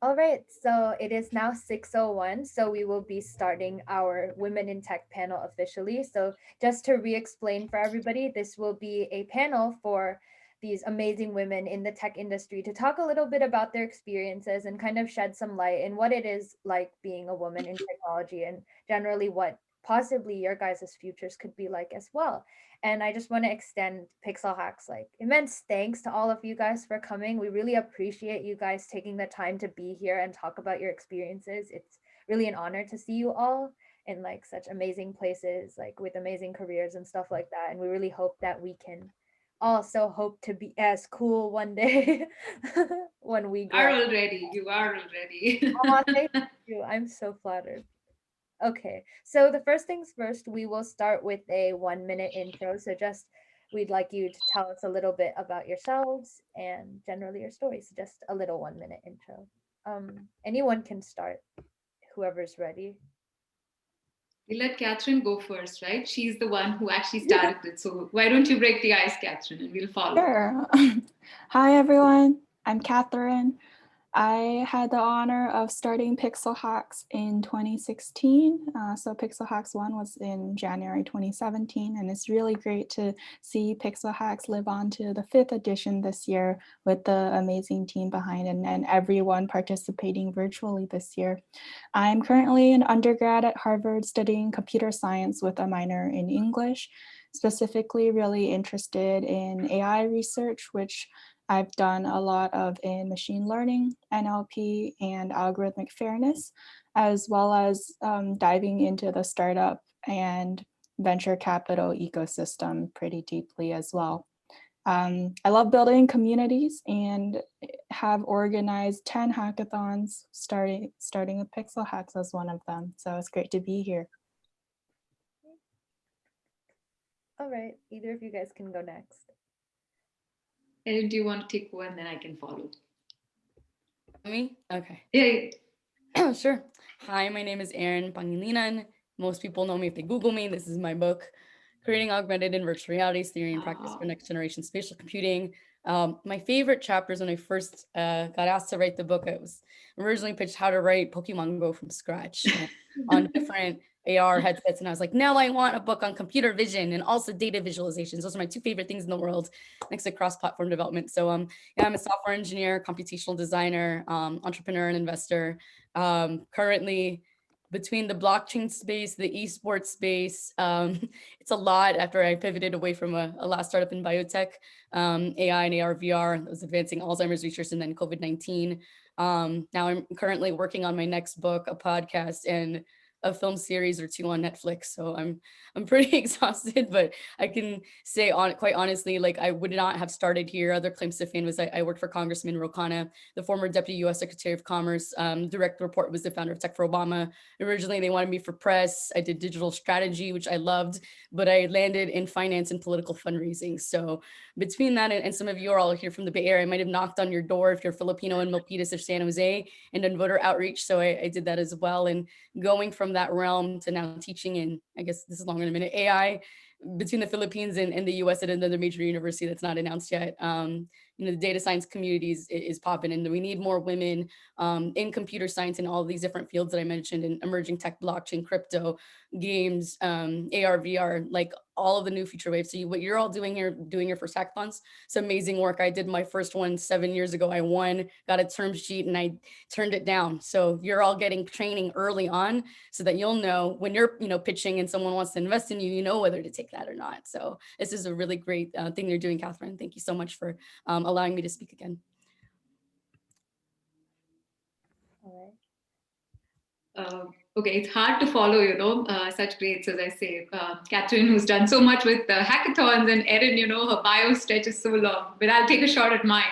All right, so it is now 6:01, so we will be starting our Women in Tech panel officially. So just to re-explain for everybody, this will be a panel for these amazing women in the tech industry to talk a little bit about their experiences and kind of shed some light in what it is like being a woman in technology and generally what possibly your guys' futures could be like as well. And I just want to extend Pixel Hacks like immense thanks to all of you guys for coming. We really appreciate you guys taking the time to be here and talk about your experiences. It's really an honor to see you all in like such amazing places, like with amazing careers and stuff like that. And we really hope that we can also hope to be as cool one day when we Are grow. already. You are already. Oh, thank you. I'm so flattered. Okay, so the first things first, we will start with a 1 minute intro. So just we'd like you to tell us a little bit about yourselves and generally your stories. Just a little 1 minute intro. Anyone can start, whoever's ready. We let Catherine go first, right? She's the one who actually started it. So why don't you break the ice, Catherine, and we'll follow. Sure. Hi, everyone. I'm Catherine. I had the honor of starting Pixel Hacks in 2016. So Pixel Hacks 1 was in January 2017, and it's really great to see Pixel Hacks live on to the 5th edition this year with the amazing team behind it and everyone participating virtually this year. I'm currently an undergrad at Harvard studying computer science with a minor in English, specifically really interested in AI research, which I've done a lot of in machine learning, NLP, and algorithmic fairness, as well as diving into the startup and venture capital ecosystem pretty deeply as well. I love building communities and have organized 10 hackathons, starting with Pixel Hacks as one of them. So it's great to be here. All right, either of you guys can go next. Erin, do you want to take one? Then I can follow. Me? Okay. Yeah. Sure. Hi, my name is Erin Pangilinan. Most people know me if they Google me. This is my book, Creating Augmented and Virtual Realities Theory and Practice for Next Generation Spatial Computing. My favorite chapters when I first got asked to write the book, I was originally pitched how to write Pokemon Go from scratch on different AR headsets. And I was like, now I want a book on computer vision and also data visualizations. Those are my two favorite things in the world next to cross-platform development. So yeah, I'm a software engineer, computational designer, entrepreneur and investor. Currently between the blockchain space, the esports space, it's a lot after I pivoted away from a last startup in biotech, AI and AR, VR. I was advancing Alzheimer's research and then COVID-19. Now I'm currently working on my next book, a podcast, and a film series or two on Netflix. So I'm pretty exhausted, but I can say quite honestly, like I would not have started here. Other claims to fame was I worked for Congressman Ro Khanna, the former Deputy U.S. Secretary of Commerce. Direct report was the founder of Tech for Obama. Originally, they wanted me for press. I did digital strategy, which I loved, but I landed in finance and political fundraising. So between that and some of you are all here from the Bay Area, I might have knocked on your door if you're Filipino in Milpitas or San Jose and done voter outreach. So I did that as well. And going from that realm to now teaching in, I guess this is longer than a minute, AI between the Philippines and the US at another major university that's not announced yet. The data science community is popping, and we need more women in computer science and all these different fields that I mentioned in emerging tech, blockchain, crypto, games, AR, VR, like all of the new future waves. So what you're all doing here, doing your first hackathons, it's amazing work. I did my first one 7 years ago. I won, got a term sheet, and I turned it down. So you're all getting training early on so that you'll know when you're, pitching and someone wants to invest in you, you know whether to take that or not. So this is a really great thing you're doing, Catherine. Thank you so much for allowing me to speak again. All Okay, it's hard to follow, such greats, as I say. Catherine, who's done so much with hackathons, and Erin, her bio stretches so long, but I'll take a shot at mine.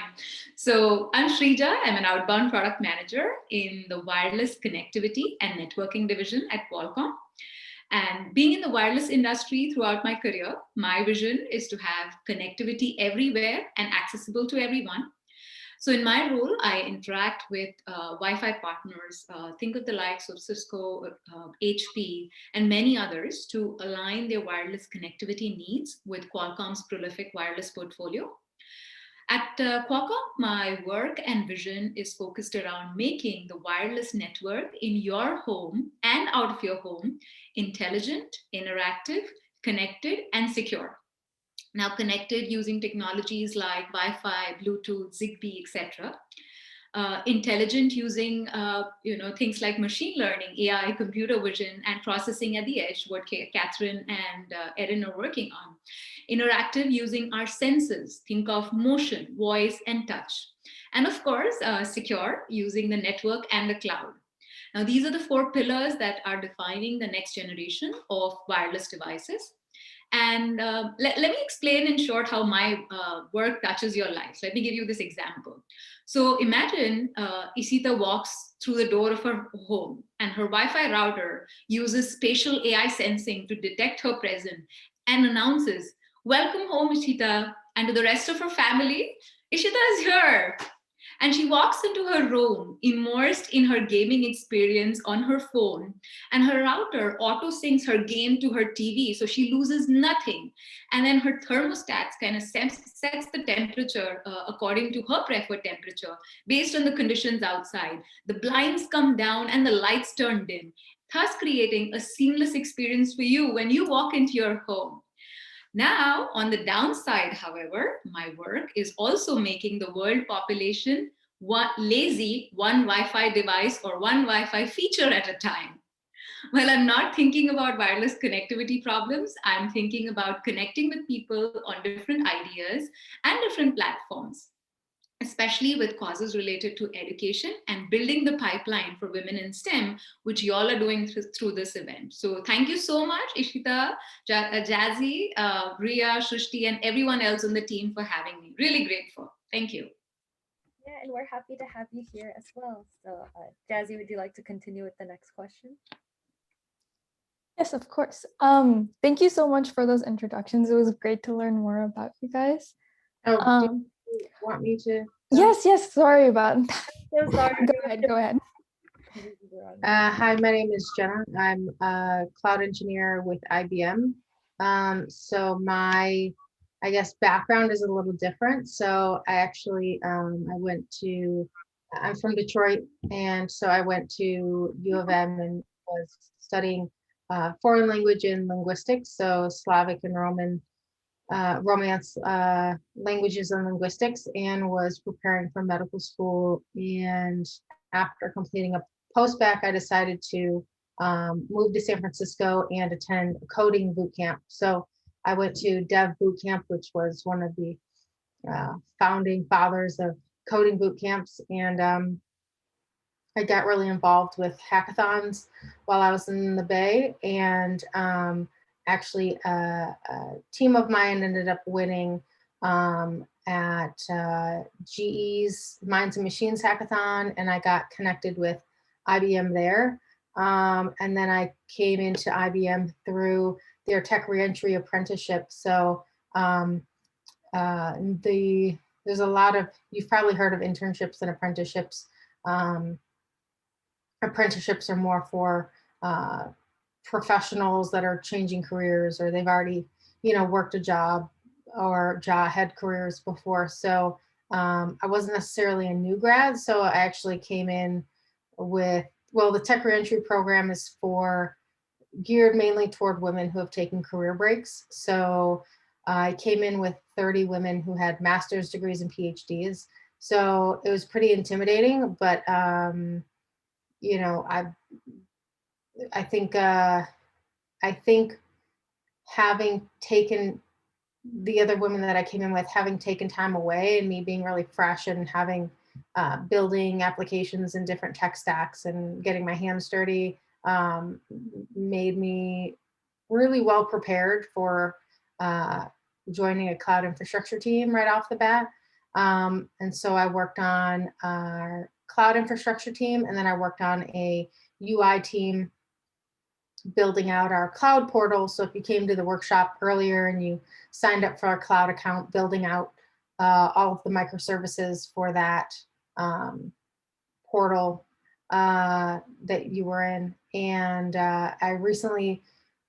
So I'm Shrija. I'm an outbound product manager in the wireless connectivity and networking division at Qualcomm. And being in the wireless industry throughout my career, my vision is to have connectivity everywhere and accessible to everyone. So in my role, I interact with Wi-Fi partners, think of the likes of Cisco, HP, and many others to align their wireless connectivity needs with Qualcomm's prolific wireless portfolio. At Qualcomm, my work and vision is focused around making the wireless network in your home and out of your home intelligent, interactive, connected, and secure. Now connected using technologies like Wi-Fi, Bluetooth, Zigbee, etc. Intelligent using things like machine learning, AI, computer vision, and processing at the edge, what Catherine and Erin are working on. Interactive using our senses, think of motion, voice, and touch. And of course, secure using the network and the cloud. Now, these are the four pillars that are defining the next generation of wireless devices. And let me explain in short how my work touches your life. Let me give you this example. So imagine Isita walks through the door of her home and her Wi-Fi router uses spatial AI sensing to detect her presence and announces, "Welcome home, Ishita." And to the rest of her family, "Ishita is here." And she walks into her room, immersed in her gaming experience on her phone, and her router auto syncs her game to her TV, so she loses nothing. And then her thermostats kind of sets the temperature according to her preferred temperature based on the conditions outside. The blinds come down and the lights turn dim, thus creating a seamless experience for you when you walk into your home. Now, on the downside, however, my work is also making the world population lazy, one Wi-Fi device or one Wi-Fi feature at a time. Well, I'm not thinking about wireless connectivity problems. I'm thinking about connecting with people on different ideas and different platforms, especially with causes related to education and building the pipeline for women in STEM, which y'all are doing through this event. So thank you so much, Ishita, Jazzy, Ria, Shushti, and everyone else on the team for having me. Really grateful. Thank you. Yeah, and we're happy to have you here as well. So Jazzy, would you like to continue with the next question? Yes, of course. Thank you so much for those introductions. It was great to learn more about you guys. Oh, do you want me to? Yes, sorry about that. So sorry. Go ahead. Hi, my name is Jenna. I'm a cloud engineer with IBM. So my, I guess, background is a little different. So I actually, I'm from Detroit, and so I went to U of M and was studying foreign language and linguistics, so Slavic and Romance languages and linguistics, and was preparing for medical school. And after completing a post-bac, I decided to move to San Francisco and attend a coding boot camp. So I went to Dev Boot Camp, which was one of the founding fathers of coding boot camps. And I got really involved with hackathons while I was in the Bay. And actually, a team of mine ended up winning at GE's Minds and Machines hackathon, and I got connected with IBM there. And then I came into IBM through their tech reentry apprenticeship. So there's a lot of, you've probably heard of internships and apprenticeships. Apprenticeships are more for professionals that are changing careers, or they've already, worked a job or had careers before. So I wasn't necessarily a new grad. So I actually came in with, well, the tech reentry program is geared mainly toward women who have taken career breaks. So I came in with 30 women who had master's degrees and PhDs. So it was pretty intimidating, but I think having taken the other women that I came in with, having taken time away and me being really fresh and having building applications in different tech stacks and getting my hands dirty made me really well prepared for joining a cloud infrastructure team right off the bat. And so I worked on our cloud infrastructure team, and then I worked on a UI team building out our cloud portal. So if you came to the workshop earlier and you signed up for our cloud account, building out all of the microservices for that portal that you were in. And I recently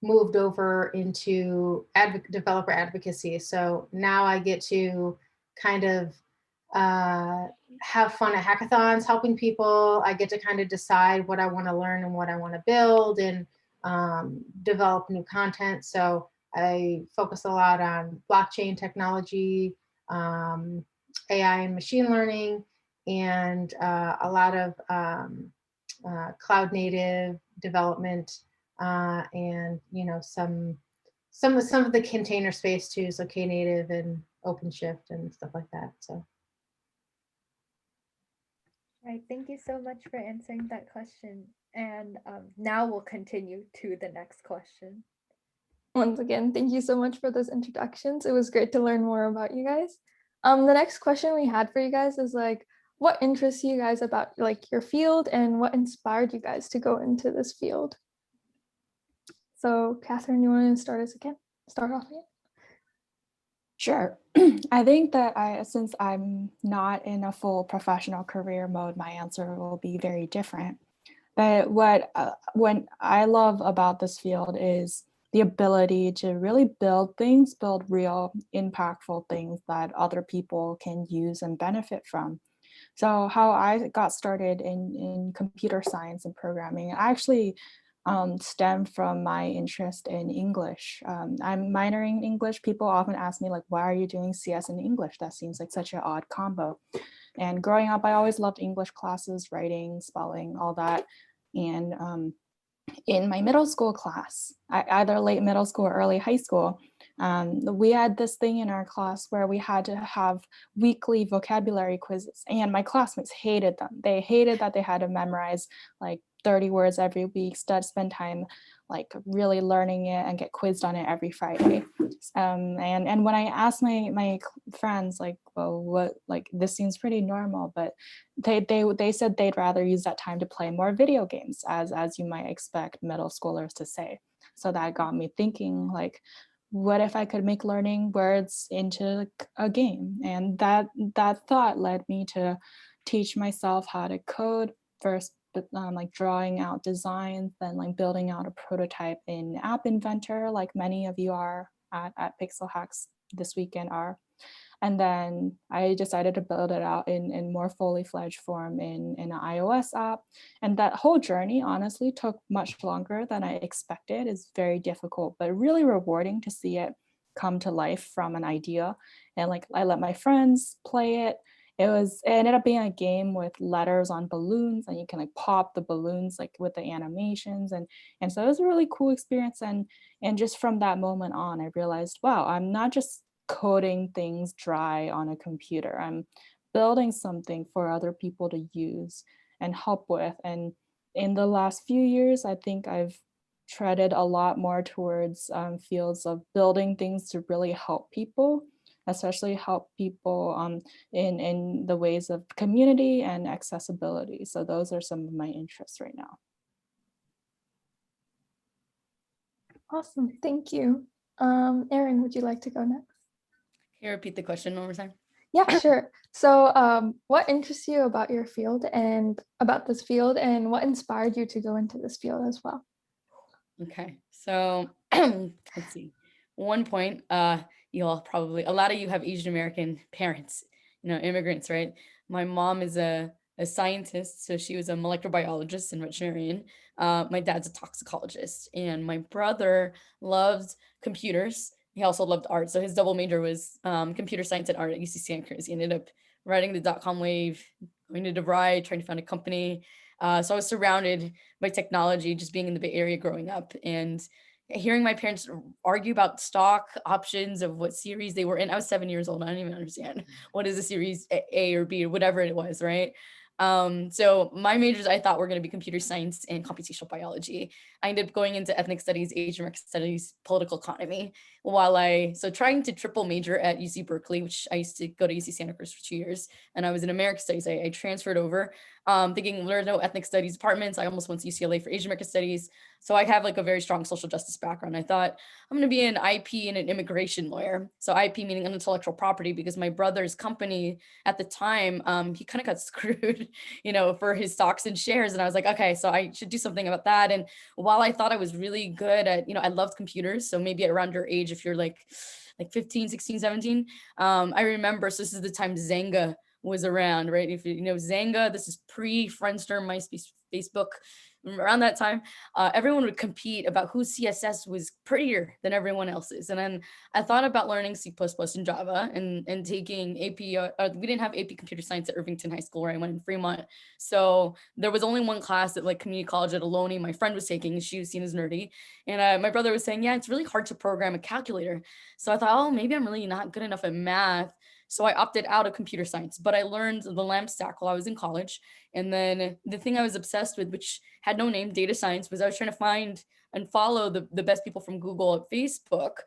moved over into developer advocacy. So now I get to kind of have fun at hackathons, helping people. I get to kind of decide what I want to learn and what I want to build, and develop new content. So I focus a lot on blockchain technology, AI and machine learning, and a lot of cloud native development, and some of the container space too, so Knative and OpenShift and stuff like that. So. Right, thank you so much for answering that question. And now we'll continue to the next question. Once again, thank you so much for those introductions. It was great to learn more about you guys. The next question we had for you guys is like, what interests you guys about like your field, and what inspired you guys to go into this field? So Catherine, you want to start off again? Sure. I think that since I'm not in a full professional career mode, my answer will be very different. But what I love about this field is the ability to really build real impactful things that other people can use and benefit from. So how I got started in computer science and programming, I actually stemmed from my interest in English. I'm minoring in English. People often ask me like, why are you doing CS in English? That seems like such an odd combo. And growing up, I always loved English classes, writing, spelling, all that. And in my middle school class, either late middle school or early high school, we had this thing in our class where we had to have weekly vocabulary quizzes, and my classmates hated them. They hated that they had to memorize like 30 words every week, spend time like really learning it and get quizzed on it every Friday. And when I asked my friends like, well, what, like this seems pretty normal, but they said they'd rather use that time to play more video games, as you might expect middle schoolers to say. So that got me thinking like, what if I could make learning words into a game? And that thought led me to teach myself how to code first, but like drawing out designs, then like building out a prototype in App Inventor, like many of you are at Pixel Hacks this weekend are. And then I decided to build it out in more fully fledged form in an iOS app. And that whole journey honestly took much longer than I expected. It's very difficult, but really rewarding to see it come to life from an idea. And like I let my friends play it. It ended up being a game with letters on balloons, and you can like pop the balloons like with the animations. And so it was a really cool experience. And just from that moment on, I realized, wow, I'm not just coding things dry on a computer. I'm building something for other people to use and help with. And in the last few years, I think I've treaded a lot more towards fields of building things to really help people, especially help people in the ways of community and accessibility. So those are some of my interests right now. Awesome, thank you. Erin, would you like to go next? Can you repeat the question one more time? Yeah, sure. So what interests you about your field and about this field, and what inspired you to go into this field as well? Okay, so let's see. One point, you'll probably, a lot of you have Asian American parents, immigrants, right? My mom is a scientist, so she was a molecular biologist and veterinarian. My dad's a toxicologist, and my brother loves computers. He also loved art, so his double major was computer science and art at UC Santa Cruz. He ended up riding the dot-com wave, going to DeVry, trying to found a company. So I was surrounded by technology, just being in the Bay Area growing up, and hearing my parents argue about stock options of what series they were in. I was 7 years old. I don't even understand what is a series A or B or whatever it was, right? So my majors I thought were going to be computer science and computational biology. I ended up going into ethnic studies, Asian American studies, political economy, so trying to triple major at UC Berkeley, which I used to go to UC Santa Cruz for 2 years. And I was in American studies. I transferred over thinking there are no ethnic studies departments. I almost went to UCLA for Asian American studies. So I have like a very strong social justice background. I thought I'm going to be an IP and an immigration lawyer. So IP meaning intellectual property, because my brother's company at the time, he kind of got screwed, for his stocks and shares. And I was like, okay, so I should do something about that. And while I thought I was really good at, I loved computers. So maybe around your age, if you're like 15, 16, 17, I remember, so this is the time Zynga was around, right? If you know Zanga, this is pre-Friendster, MySpace, Facebook, around that time, everyone would compete about whose CSS was prettier than everyone else's. And then I thought about learning C++ and Java and taking AP. We didn't have AP Computer Science at Irvington High School where I went in Fremont. So there was only one class at like community college at Ohlone my friend was taking, and she was seen as nerdy. And my brother was saying, yeah, it's really hard to program a calculator. So I thought, oh, maybe I'm really not good enough at math. So I opted out of computer science, but I learned the LAMP stack while I was in college. And then the thing I was obsessed with, which had no name, data science, was I was trying to find and follow the best people from Google at Facebook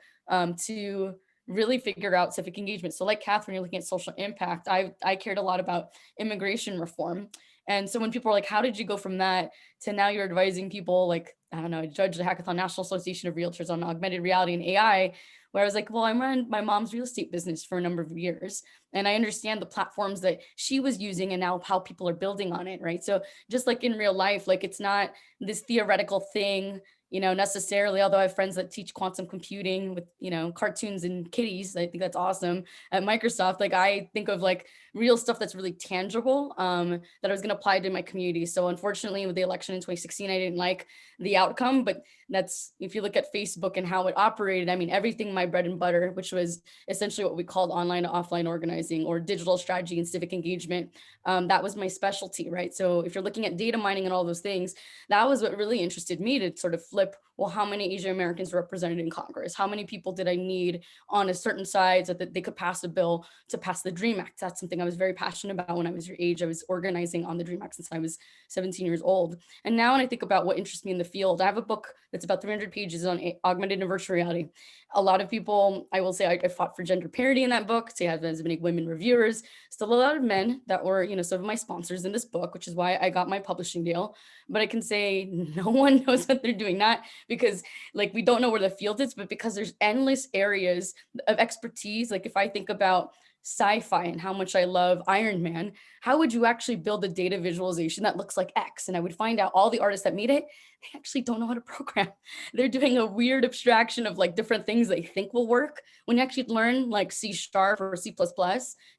to really figure out civic engagement. So like Catherine, you're looking at social impact. I cared a lot about immigration reform. And so when people are like, how did you go from that to now you're advising people like, I don't know, judge the Hackathon National Association of Realtors on augmented reality and AI, where I was like, well, I ran my mom's real estate business for a number of years, and I understand the platforms that she was using and now how people are building on it, right? So just like in real life, like it's not this theoretical thing, you know, necessarily, although I have friends that teach quantum computing with, you know, cartoons and kitties. I think that's awesome at Microsoft. Like I think of like real stuff that's really tangible that I was going to apply to my community. So unfortunately with the election in 2016, I didn't like the outcome, but that's, if you look at Facebook and how it operated, I mean, everything my bread and butter, which was essentially what we called online to offline organizing or digital strategy and civic engagement, that was my specialty, right? So if you're looking at data mining and all those things, that was what really interested me to sort of flip, well, how many Asian Americans were represented in Congress? How many people did I need on a certain side so that they could pass a bill to pass the DREAM Act? That's something I was very passionate about when I was your age. I was organizing on the DREAM Act since I was 17 years old. And now when I think about what interests me in the field, I have a book that's about 300 pages on augmented and virtual reality. A lot of people, I will say, I fought for gender parity in that book, to have as many women reviewers, still a lot of men that were, you know, some of my sponsors in this book, which is why I got my publishing deal. But I can say no one knows what they're doing, not because like we don't know where the field is, but because there's endless areas of expertise. Like if I think about sci-fi and how much I love Iron Man, how would you actually build a data visualization that looks like X? And I would find out all the artists that made it, they actually don't know how to program. They're doing a weird abstraction of like different things they think will work. When you actually learn like C# or C++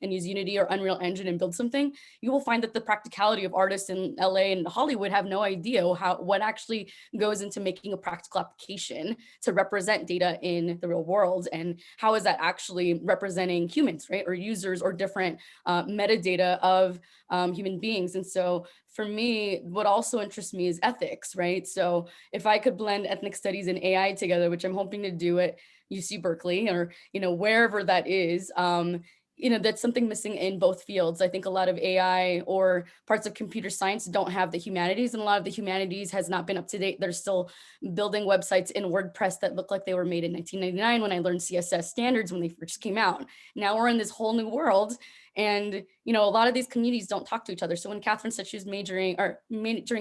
and use Unity or Unreal Engine and build something, you will find that the practicality of artists in LA and Hollywood have no idea what actually goes into making a practical application to represent data in the real world. And how is that actually representing humans, right? Or users or different metadata of human beings. And so for me, what also interests me is ethics, right? So if I could blend ethnic studies and AI together, which I'm hoping to do at UC Berkeley or, you know, wherever that is, you know, that's something missing in both fields. I think a lot of AI or parts of computer science don't have the humanities, and a lot of the humanities has not been up to date. They're still building websites in WordPress that look like they were made in 1999 when I learned CSS standards when they first came out. Now we're in this whole new world. And, you know, a lot of these communities don't talk to each other. So when Catherine said she was majoring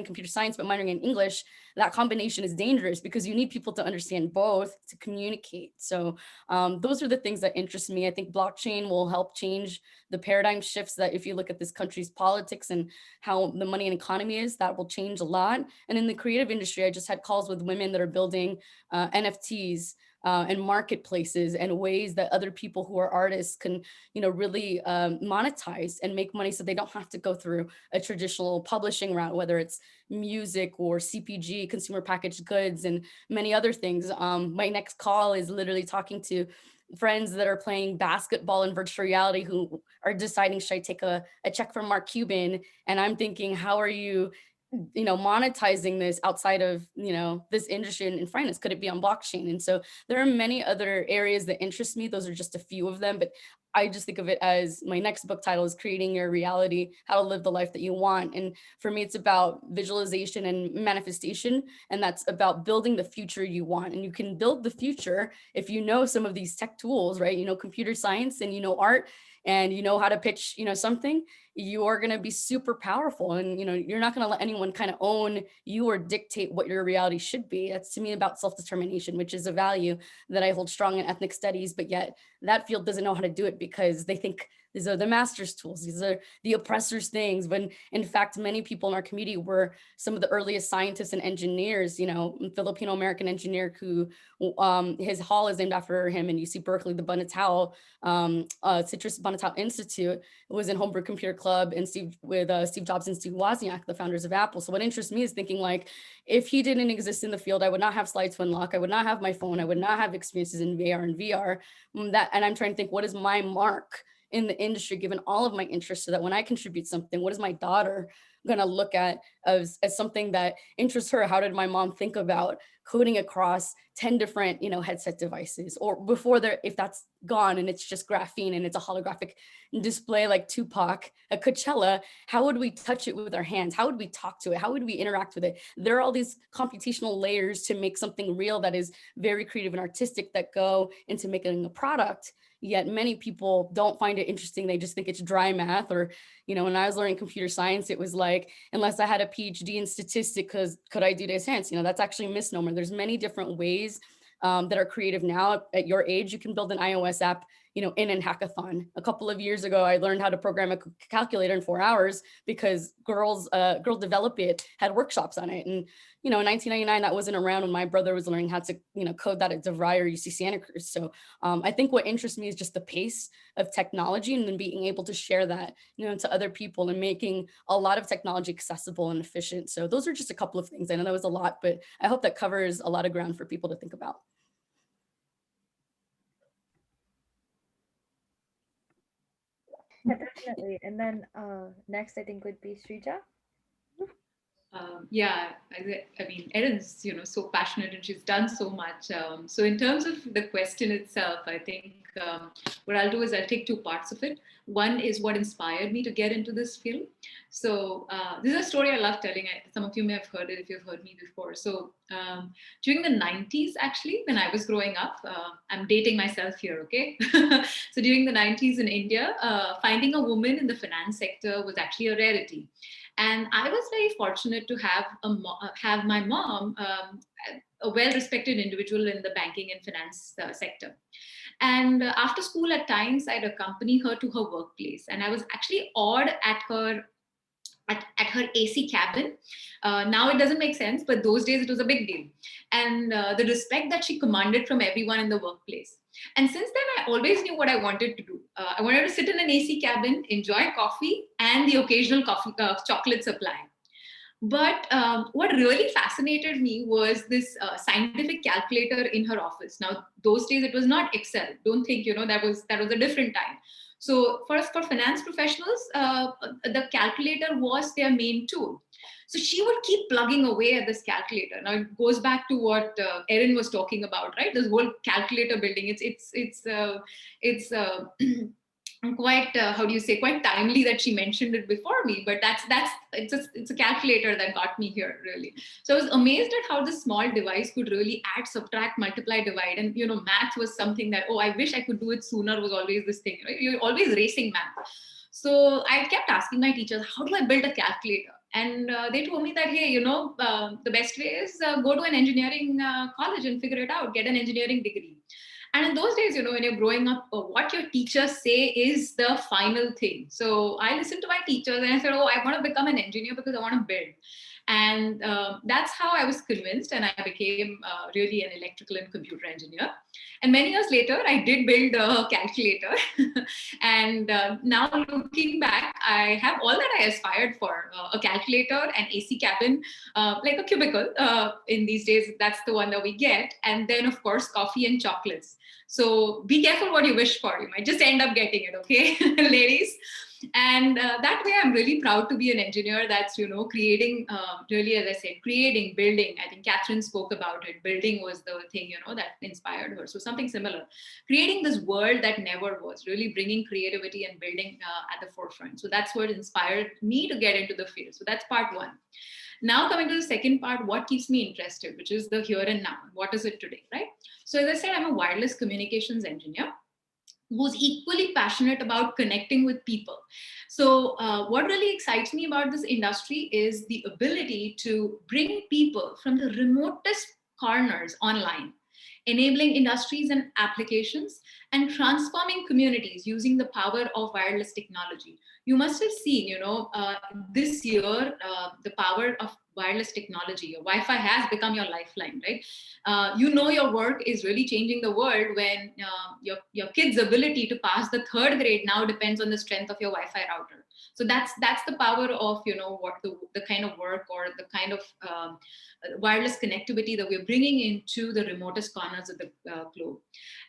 computer science, but minoring in English, that combination is dangerous because you need people to understand both to communicate. So those are the things that interest me. I think blockchain will help change the paradigm shifts that if you look at this country's politics and how the money and economy is, that will change a lot. And in the creative industry, I just had calls with women that are building NFTs and marketplaces and ways that other people who are artists can, you know, really monetize and make money so they don't have to go through a traditional publishing route, whether it's music or CPG, consumer packaged goods, and many other things. My next call is literally talking to friends that are playing basketball in virtual reality who are deciding, should I take a check from Mark Cuban? And I'm thinking, how are you, you know, monetizing this outside of, you know, this industry in finance? Could it be on blockchain? And so there are many other areas that interest me. Those are just a few of them, but I just think of it as my next book title is Creating Your Reality, How to Live the Life That You Want. And for me, it's about visualization and manifestation. And that's about building the future you want. And you can build the future if you know some of these tech tools, right? You know, computer science and you know art and you know how to pitch, you know, something, you are going to be super powerful. And, you know, you're not going to let anyone kind of own you or dictate what your reality should be. That's to me about self-determination, which is a value that I hold strong in ethnic studies, but yet that field doesn't know how to do it because they think These are the master's tools. These are the oppressor's things. When in fact, many people in our community were some of the earliest scientists and engineers, Filipino American engineer who his hall is named after him in UC Berkeley, the Banatao, Citrus Banatao Institute was in Homebrew Computer Club and Steve Jobs and Steve Wozniak, the founders of Apple. So what interests me is thinking like, if he didn't exist in the field, I would not have Slides to Unlock. I would not have my phone. I would not have experiences in AR and VR. And I'm trying to think, what is my mark in the industry, given all of my interests, so that when I contribute something, what is my daughter going to look at as something that interests her? How did my mom think about coding across 10 different, headset devices? Or before if that's gone and it's just graphene and it's a holographic display like Tupac at Coachella, how would we touch it with our hands? How would we talk to it? How would we interact with it? There are all these computational layers to make something real that is very creative and artistic that go into making a product. Yet many people don't find it interesting. They just think it's dry math. Or, when I was learning computer science, it was like, unless I had a PhD in statistics, could I do this science? That's actually a misnomer. There's many different ways that are creative now. At your age, you can build an iOS app, in a hackathon. A couple of years ago, I learned how to program a calculator in 4 hours because Girl Develop It had workshops on it. And, in 1999, that wasn't around when my brother was learning how to, code that at DeVry or UC Santa Cruz. So I think what interests me is just the pace of technology and then being able to share that, to other people and making a lot of technology accessible and efficient. So those are just a couple of things. I know that was a lot, but I hope that covers a lot of ground for people to think about. Yeah, definitely. And then next, I think would be Srija. Yeah, I mean, Erin's, so passionate and she's done so much. So in terms of the question itself, I think what I'll do is I'll take two parts of it. One is what inspired me to get into this field. So this is a story I love telling. Some of you may have heard it if you've heard me before. So during the 90s, actually, when I was growing up, I'm dating myself here, okay? So during the 90s in India, finding a woman in the finance sector was actually a rarity. And I was very fortunate to have my mom, a well-respected individual in the banking and finance sector. And after school, at times, I'd accompany her to her workplace. And I was actually awed at her AC cabin. Now it doesn't make sense, but those days it was a big deal. And the respect that she commanded from everyone in the workplace. And since then, I always knew what I wanted to do. I wanted to sit in an AC cabin, enjoy coffee and the occasional chocolate supply. But what really fascinated me was this scientific calculator in her office. Now, those days it was not Excel. Don't think, that was a different time. So for finance professionals, the calculator was their main tool. So she would keep plugging away at this calculator. Now it goes back to what Erin was talking about, right? This whole calculator building. It's quite quite timely that she mentioned it before me. But it's a calculator that got me here, really. So I was amazed at how this small device could really add, subtract, multiply, divide. And math was something that, I wish I could do it sooner, was always this thing. Right? You're always racing math. So I kept asking my teachers, how do I build a calculator? And they told me that, hey, the best way is go to an engineering college and figure it out, get an engineering degree. And in those days, when you're growing up, what your teachers say is the final thing. So I listened to my teachers and I said, I want to become an engineer because I want to build. And that's how I was convinced, and I became really an electrical and computer engineer. And many years later, I did build a calculator. And now looking back, I have all that I aspired for, a calculator, an AC cabin, like a cubicle. In these days, that's the one that we get. And then, of course, coffee and chocolates. So be careful what you wish for. You might just end up getting it, okay, ladies? And that way, I'm really proud to be an engineer that's, creating, really, as I said, creating, building. I think Catherine spoke about it. Building was the thing, that inspired her. So something similar. Creating this world that never was, really bringing creativity and building at the forefront. So that's what inspired me to get into the field. So that's part one. Now coming to the second part, what keeps me interested, which is the here and now. What is it today, right? So as I said, I'm a wireless communications engineer who's equally passionate about connecting with people. So what really excites me about this industry is the ability to bring people from the remotest corners online enabling industries and applications, and transforming communities using the power of wireless technology. You must have seen, this year, the power of wireless technology. Your Wi-Fi has become your lifeline, right? Your work is really changing the world when your kid's ability to pass the third grade now depends on the strength of your Wi-Fi router. So that's the power of what the kind of work or the kind of wireless connectivity that we're bringing into the remotest corners of the globe.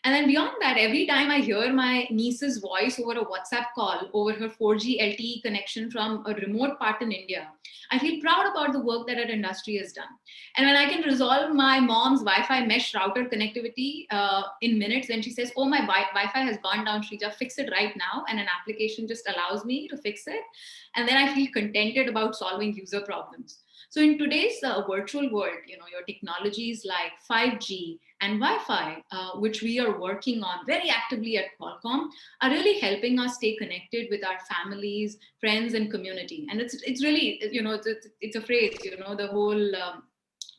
And then beyond that, every time I hear my niece's voice over a WhatsApp call over her 4G LTE connection from a remote part in India, I feel proud about the work that our industry has done. And when I can resolve my mom's Wi-Fi mesh router connectivity in minutes, when she says, oh, my Wi-Fi has gone down, Shrija, fix it right now. And an application just allows me to fix it. And then I feel contented about solving user problems. So in today's virtual world, your technologies like 5G and Wi-Fi, which we are working on very actively at Qualcomm, are really helping us stay connected with our families, friends, and community. And it's really, it's a phrase, the whole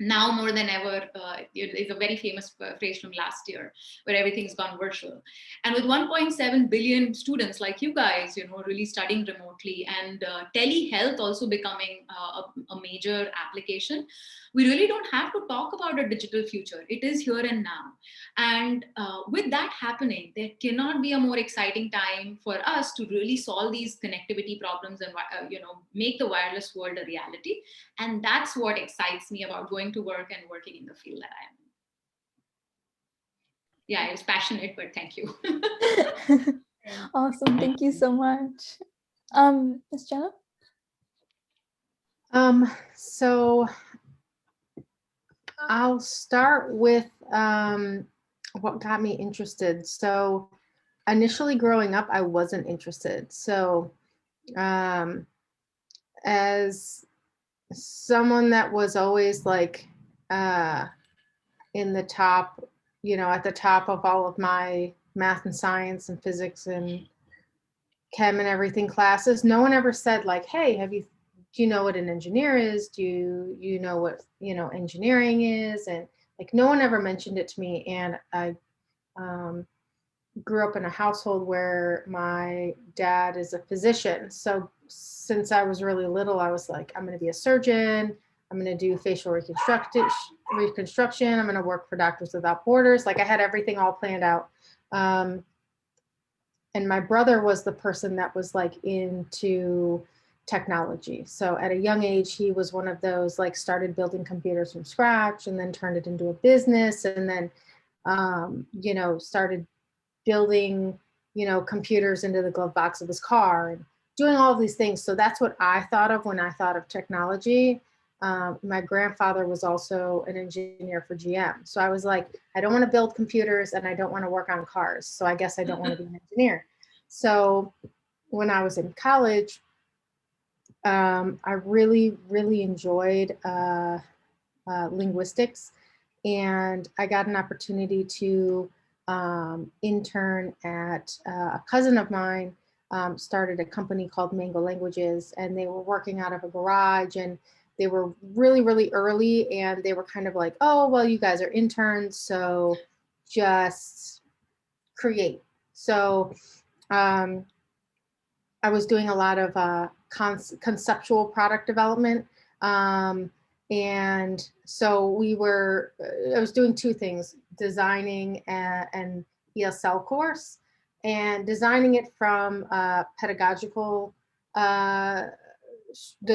now more than ever is a very famous phrase from last year, where everything's gone virtual. And with 1.7 billion students like you guys, really studying remotely, and telehealth also becoming a major application, we really don't have to talk about a digital future. It is here and now. And with that happening, there cannot be a more exciting time for us to really solve these connectivity problems and make the wireless world a reality. And that's what excites me about going to work and working in the field that I am in. Yeah, I was passionate, but thank you. Awesome. Thank you so much. Ms. Jenna? So I'll start with what got me interested. So initially growing up, I wasn't interested. So as someone that was always like in the top, at the top of all of my math and science and physics and chem and everything classes, no one ever said like, hey, do you know what an engineer is? Do you know what, engineering is? And like, no one ever mentioned it to me. And I grew up in a household where my dad is a physician. So since I was really little, I was like, I'm going to be a surgeon. I'm going to do facial reconstruction. I'm going to work for Doctors Without Borders. Like I had everything all planned out. And my brother was the person that was like into technology. So at a young age, he was one of those like started building computers from scratch and then turned it into a business. And then, started building, computers into the glove box of his car and doing all of these things. So that's what I thought of when I thought of technology. My grandfather was also an engineer for GM. So I was like, I don't want to build computers and I don't want to work on cars. So I guess I don't want to be an engineer. So when I was in college, I really, really enjoyed linguistics. And I got an opportunity to intern at a cousin of mine started a company called Mango Languages, and they were working out of a garage, and they were really, really early, and they were kind of like, oh, well, you guys are interns, so just create. So I was doing a lot of conceptual product development. And so I was doing two things, designing an ESL course and designing it from pedagogical, the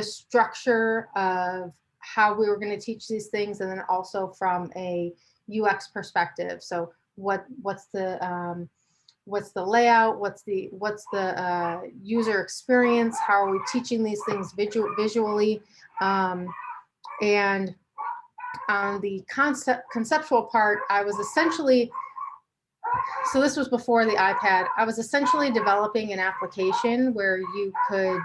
structure of how we were going to teach these things, and then also from a UX perspective. So what's the layout? What's the user experience? How are we teaching these things visually? And on the conceptual part, I was essentially, so this was before the iPad, I was essentially developing an application where you could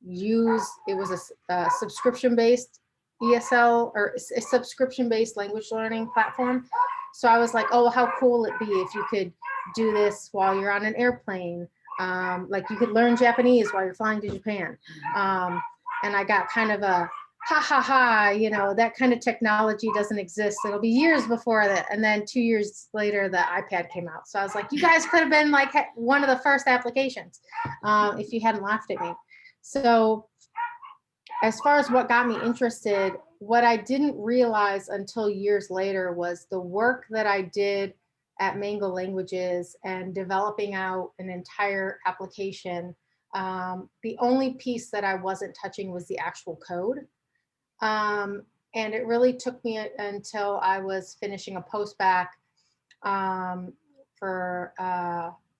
use, it was a subscription-based ESL or a subscription-based language learning platform. So I was like, oh, how cool would it be if you could do this while you're on an airplane? Like you could learn Japanese while you're flying to Japan. And I got kind of ha ha ha, that kind of technology doesn't exist. It'll be years before that. And then 2 years later, the iPad came out. So I was like, you guys could have been like one of the first applications if you hadn't laughed at me. So as far as what got me interested, what I didn't realize until years later was the work that I did at Mango Languages and developing out an entire application. The only piece that I wasn't touching was the actual code. And it really took me until I was finishing a post-bac before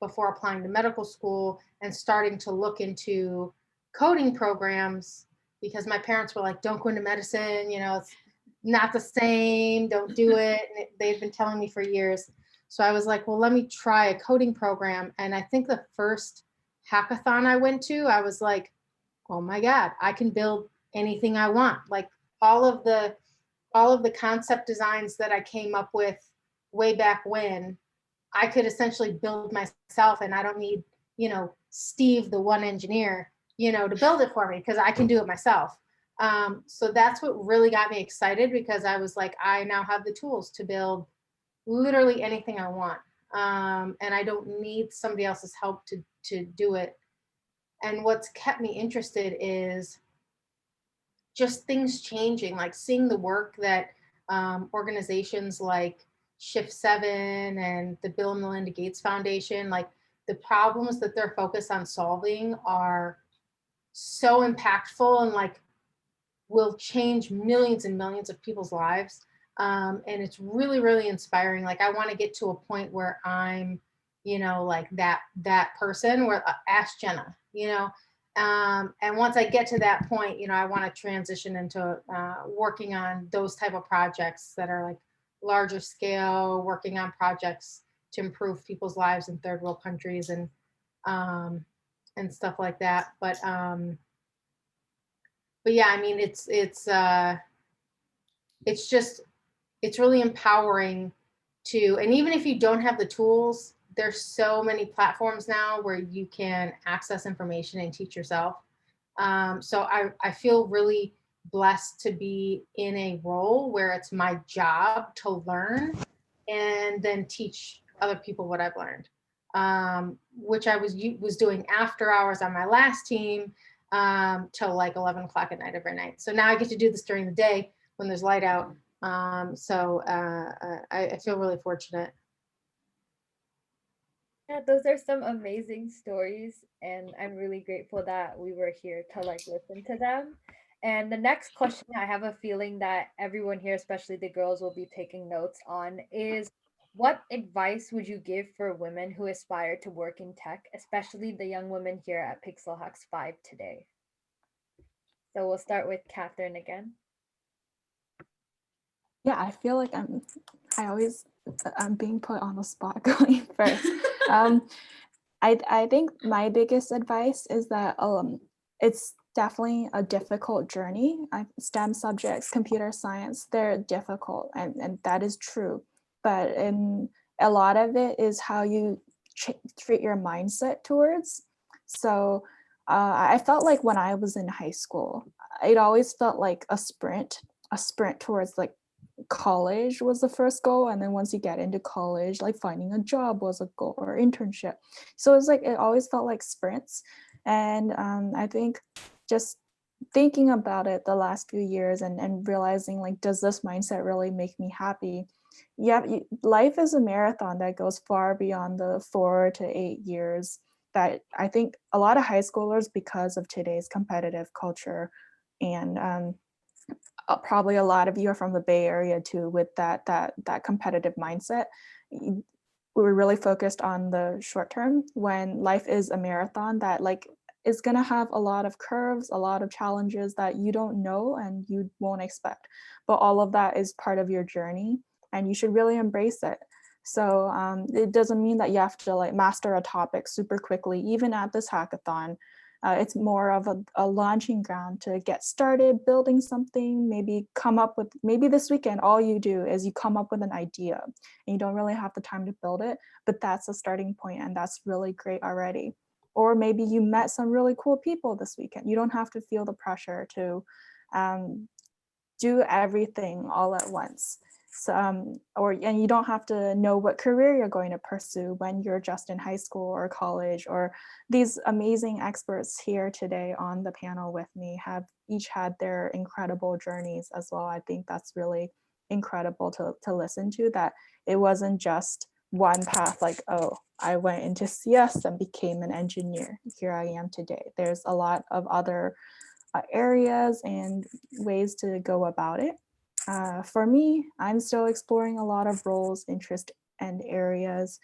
applying to medical school and starting to look into coding programs, because my parents were like, don't go into medicine, it's not the same, don't do it. And they've been telling me for years. So I was like, well, let me try a coding program. And I think the first hackathon I went to, I was like, oh my God, I can build anything I want. Like all of the concept designs that I came up with way back when, I could essentially build myself, and I don't need, Steve, the one engineer, to build it for me, because I can do it myself. So that's what really got me excited, because I was like, I now have the tools to build literally anything I want. And I don't need somebody else's help to do it. And what's kept me interested is just things changing, like seeing the work that organizations like Shift 7 and the Bill and Melinda Gates Foundation, like the problems that they're focused on solving are so impactful and like will change millions and millions of people's lives. And it's really, really inspiring. Like I want to get to a point where I'm, like that person where ask Jenna, and once I get to that point, I want to transition into working on those type of projects that are like larger scale, working on projects to improve people's lives in third world countries and stuff like that. But yeah, I mean, it's really empowering to, and even if you don't have the tools, there's so many platforms now where you can access information and teach yourself. So I feel really blessed to be in a role where it's my job to learn and then teach other people what I've learned, which I was doing after hours on my last team till like 11 o'clock at night every night. So now I get to do this during the day when there's light out. So I feel really fortunate. Yeah, those are some amazing stories, and I'm really grateful that we were here to like listen to them. And the next question, I have a feeling that everyone here, especially the girls, will be taking notes on is what advice would you give for women who aspire to work in tech, especially the young women here at Pixel Hawks 5 today? So we'll start with Catherine again. Yeah, I feel like I'm being put on the spot going first. I think my biggest advice is that it's definitely a difficult journey. STEM subjects, computer science, they're difficult, and that is true. But a lot of it is how you treat your mindset towards. So I felt like when I was in high school, it always felt like a sprint towards like college was the first goal, and then once you get into college, like finding a job was a goal, or internship. So it's like it always felt like sprints. And I think just thinking about it the last few years and realizing like, does this mindset really make me happy? Yeah, life is a marathon that goes far beyond the 4 to 8 years that I think a lot of high schoolers, because of today's competitive culture, and probably a lot of you are from the Bay Area too, with that competitive mindset. We were really focused on the short term, when life is a marathon that like is gonna have a lot of curves, a lot of challenges that you don't know and you won't expect. But all of that is part of your journey, and you should really embrace it. So it doesn't mean that you have to like master a topic super quickly, even at this hackathon. It's more of a launching ground to get started building something, maybe this weekend, all you do is you come up with an idea and you don't really have the time to build it, but that's a starting point, and that's really great already. Or maybe you met some really cool people this weekend. You don't have to feel the pressure to do everything all at once. So, and you don't have to know what career you're going to pursue when you're just in high school or college. Or these amazing experts here today on the panel with me have each had their incredible journeys as well. I think that's really incredible to listen to, that it wasn't just one path, like, oh, I went into CS and became an engineer. Here I am today. There's a lot of other areas and ways to go about it. For me, I'm still exploring a lot of roles, interests, and areas.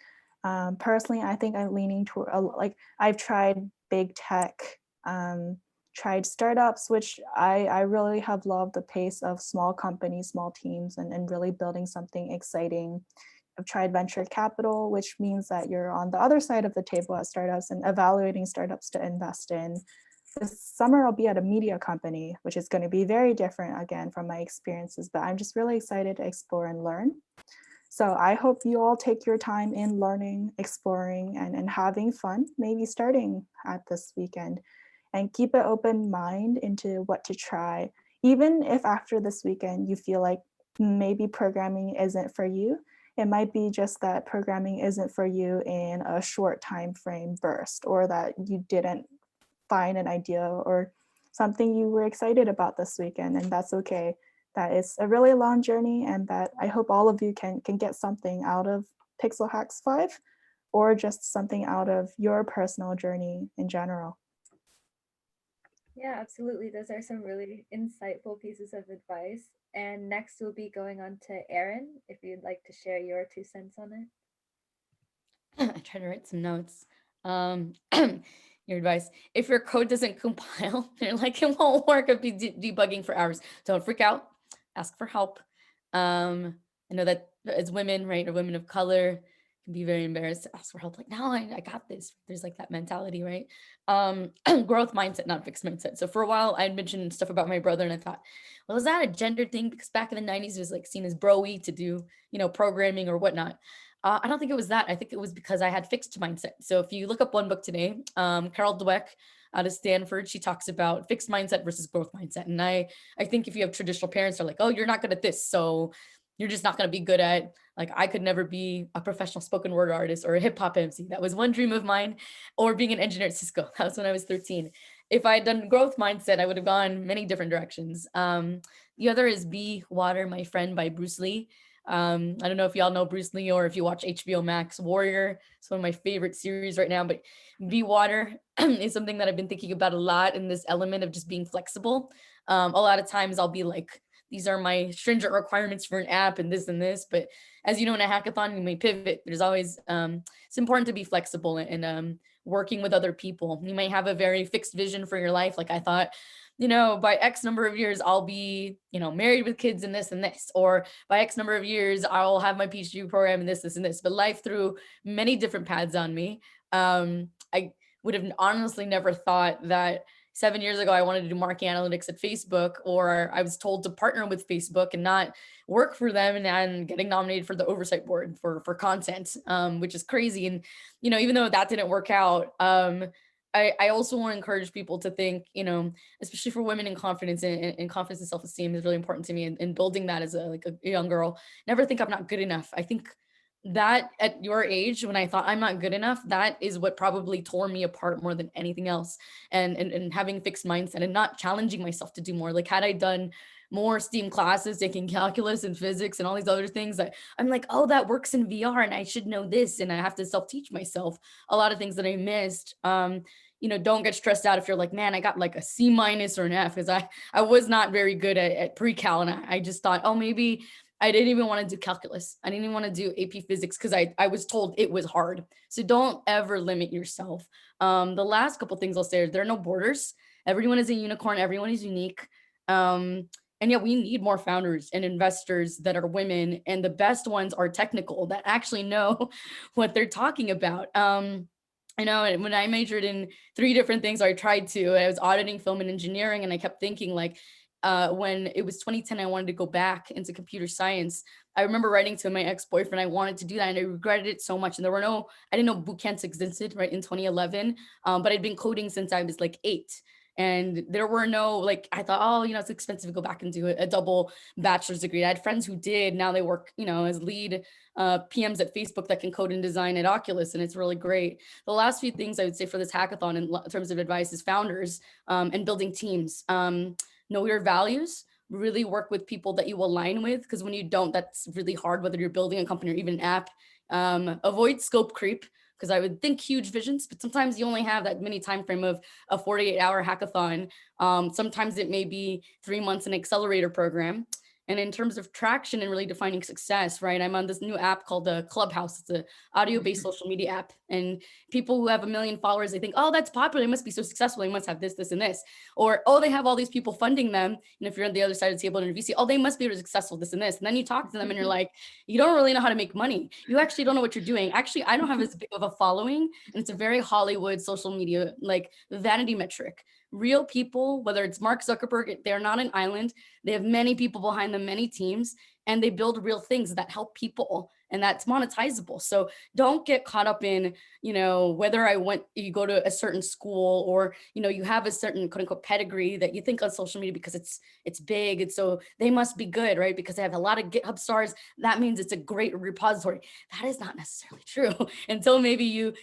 Personally, I think I'm leaning toward, like, I've tried big tech, tried startups, which I really have loved the pace of small companies, small teams, and really building something exciting. I've tried venture capital, which means that you're on the other side of the table at startups and evaluating startups to invest in. This summer I'll be at a media company, which is going to be very different again from my experiences, but I'm just really excited to explore and learn. So I hope you all take your time in learning, exploring, and having fun, maybe starting at this weekend, and keep an open mind into what to try. Even if after this weekend you feel like maybe programming isn't for you, it might be just that programming isn't for you in a short time frame burst, or that you didn't find an idea or something you were excited about this weekend, and that's okay. That is a really long journey, and that I hope all of you can get something out of Pixel Hacks 5, or just something out of your personal journey in general. Yeah, absolutely. Those are some really insightful pieces of advice. And next we'll be going on to Erin, if you'd like to share your 2 cents on it. I try to write some notes. Your advice: if your code doesn't compile, you're like, it won't work. I'll be debugging for hours. Don't freak out. Ask for help. I know that as women, right, or women of color, can be very embarrassed to ask for help. Like, no, I got this. There's like that mentality, right? Growth mindset, not fixed mindset. So for a while, I mentioned stuff about my brother, and I thought, well, is that a gender thing? Because back in the 90s, it was like seen as bro-y to do, programming or whatnot. I don't think it was that. I think it was because I had fixed mindset. So if you look up one book today, Carol Dweck out of Stanford, she talks about fixed mindset versus growth mindset. And I think if you have traditional parents, they're like, oh, you're not good at this, so you're just not going to be good at, like, I could never be a professional spoken word artist or a hip hop MC. That was one dream of mine. Or being an engineer at Cisco. That was when I was 13. If I had done growth mindset, I would have gone many different directions. The other is Be Water, My Friend by Bruce Lee. I don't know if y'all know Bruce Lee, or if you watch HBO Max Warrior. It's one of my favorite series right now, but Be Water is something that I've been thinking about a lot, in this element of just being flexible. A lot of times I'll be like, these are my stringent requirements for an app and this, but as you know, in a hackathon, you may pivot. There's always, it's important to be flexible and working with other people. You might have a very fixed vision for your life. Like, I thought, by X number of years, I'll be, married with kids and this, or by X number of years, I'll have my PhD program and this, and this. But life threw many different paths on me. I would have honestly never thought that 7 years ago, I wanted to do marketing analytics at Facebook, or I was told to partner with Facebook and not work for them, and getting nominated for the oversight board for content, which is crazy. And, even though that didn't work out, I also want to encourage people to think, especially for women in confidence, and confidence and self-esteem is really important to me, and building that as a young girl. Never think I'm not good enough. I think that at your age, when I thought I'm not good enough, that is what probably tore me apart more than anything else. And having fixed mindset and not challenging myself to do more. Like, had I done more STEAM classes, taking calculus and physics and all these other things, that I'm like, oh, that works in VR and I should know this, and I have to self-teach myself a lot of things that I missed. Don't get stressed out if you're like, man, I got like a C- or an F, because I was not very good at pre-cal, and I just thought, oh, maybe I didn't even want to do calculus. I didn't even want to do AP physics because I was told it was hard. So don't ever limit yourself. The last couple things I'll say are, there are no borders. Everyone is a unicorn. Everyone is unique. And yeah, we need more founders and investors that are women, and the best ones are technical, that actually know what they're talking about. I know when I majored in 3 different things, I tried to. I was auditing, film, and engineering, and I kept thinking, like, when it was 2010, I wanted to go back into computer science. I remember writing to my ex-boyfriend, I wanted to do that, and I regretted it so much. And I didn't know boot camps existed, right, in 2011, but I'd been coding since I was like 8. And there were no, like, I thought, oh, it's expensive to go back and do a double bachelor's degree. I had friends who did. Now they work, as lead PMs at Facebook that can code and design at Oculus, and it's really great. The last few things I would say for this hackathon in terms of advice is founders and building teams. Know your values, really work with people that you align with, because when you don't, that's really hard, whether you're building a company or even an app. Avoid scope creep, because I would think huge visions, but sometimes you only have that mini time frame of a 48-hour hackathon. Sometimes it may be 3 months in an accelerator program. And in terms of traction and really defining success, right? I'm on this new app called the Clubhouse. It's an audio-based social media app. And people who have 1 million followers, they think, oh, that's popular. They must be so successful. They must have this, this, and this. Or, oh, they have all these people funding them. And if you're on the other side of the table in a VC, oh, they must be really successful, this and this. And then you talk to them and you're like, you don't really know how to make money. You actually don't know what you're doing. Actually, I don't have as big of a following. And it's a very Hollywood social media, like vanity metric. Real people, whether it's Mark Zuckerberg, they're not an island. They have many people behind them, many teams, and they build real things that help people, and that's monetizable. So don't get caught up in, whether you go to a certain school, or, you have a certain quote unquote pedigree that you think on social media because it's big. And so they must be good, right? Because they have a lot of GitHub stars. That means it's a great repository. That is not necessarily true until maybe you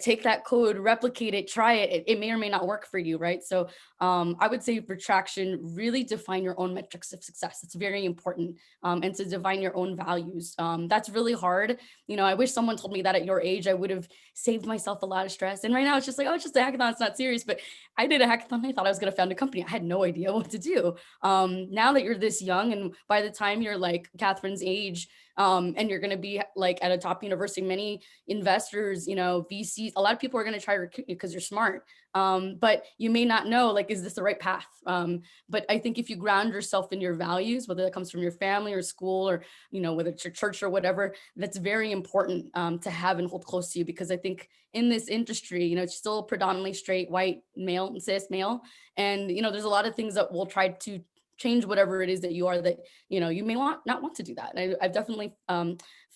take that code, replicate it, try it. It may or may not work for you, right? So I would say for traction, really define your own metrics of success. It's very important. And to define your own values. That's really hard. I wish someone told me that at your age. I would have saved myself a lot of stress. And right now it's just like, oh, it's just a hackathon. It's not serious. But I did a hackathon. I thought I was going to found a company. I had no idea what to do. Now that you're this young, and by the time you're like Catherine's age, and you're going to be like at a top university, many investors, VCs, a lot of people are going to try to recruit you because you're smart. But you may not know, like, is this the right path? But I think if you ground yourself in your values, whether that comes from your family or school, or, whether it's your church or whatever, that's very important to have and hold close to you. Because I think in this industry, it's still predominantly straight, white, male, and cis male. And, there's a lot of things that we'll try to change whatever it is that you are, that, you may not want to do that. And I've definitely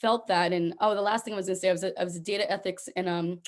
felt that. And, the last thing I was gonna say, I was a data ethics and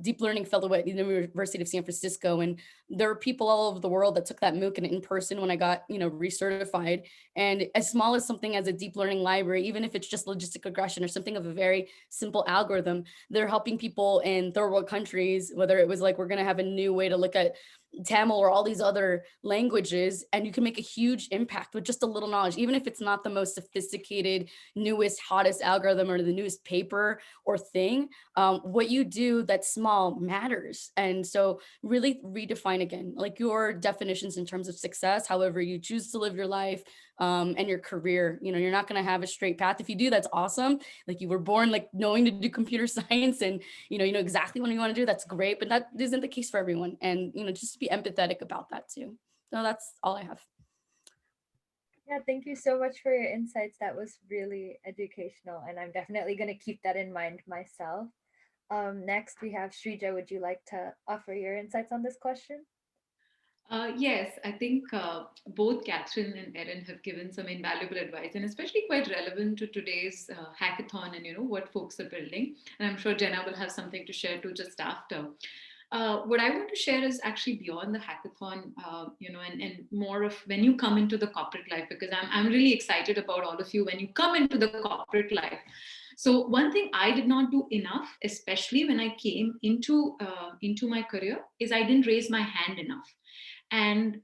deep learning fellow at the University of San Francisco. And there were people all over the world that took that MOOC and in person when I got, recertified. And as small as something as a deep learning library, even if it's just logistic regression or something of a very simple algorithm, they're helping people in third world countries, whether it was like, we're going to have a new way to look at Tamil or all these other languages, and you can make a huge impact with just a little knowledge, even if it's not the most sophisticated, newest, hottest algorithm or the newest paper or thing. What you do that's small matters. And so really redefine again, like your definitions in terms of success, however you choose to live your life, and your career. You're not going to have a straight path. If you do, that's awesome. Like, you were born like knowing to do computer science, and you know exactly what you want to do. That's great, but that isn't the case for everyone. And just be empathetic about that too. So that's all I have. Yeah, thank you so much for your insights. That was really educational, and I'm definitely going to keep that in mind myself. Next, we have Shrija. Would you like to offer your insights on this question? Yes, I think both Catherine and Erin have given some invaluable advice, and especially quite relevant to today's hackathon and what folks are building. And I'm sure Jenna will have something to share too just after. What I want to share is actually beyond the hackathon, and more of when you come into the corporate life, because I'm really excited about all of you when you come into the corporate life. So one thing I did not do enough, especially when I came into my career, is I didn't raise my hand enough. And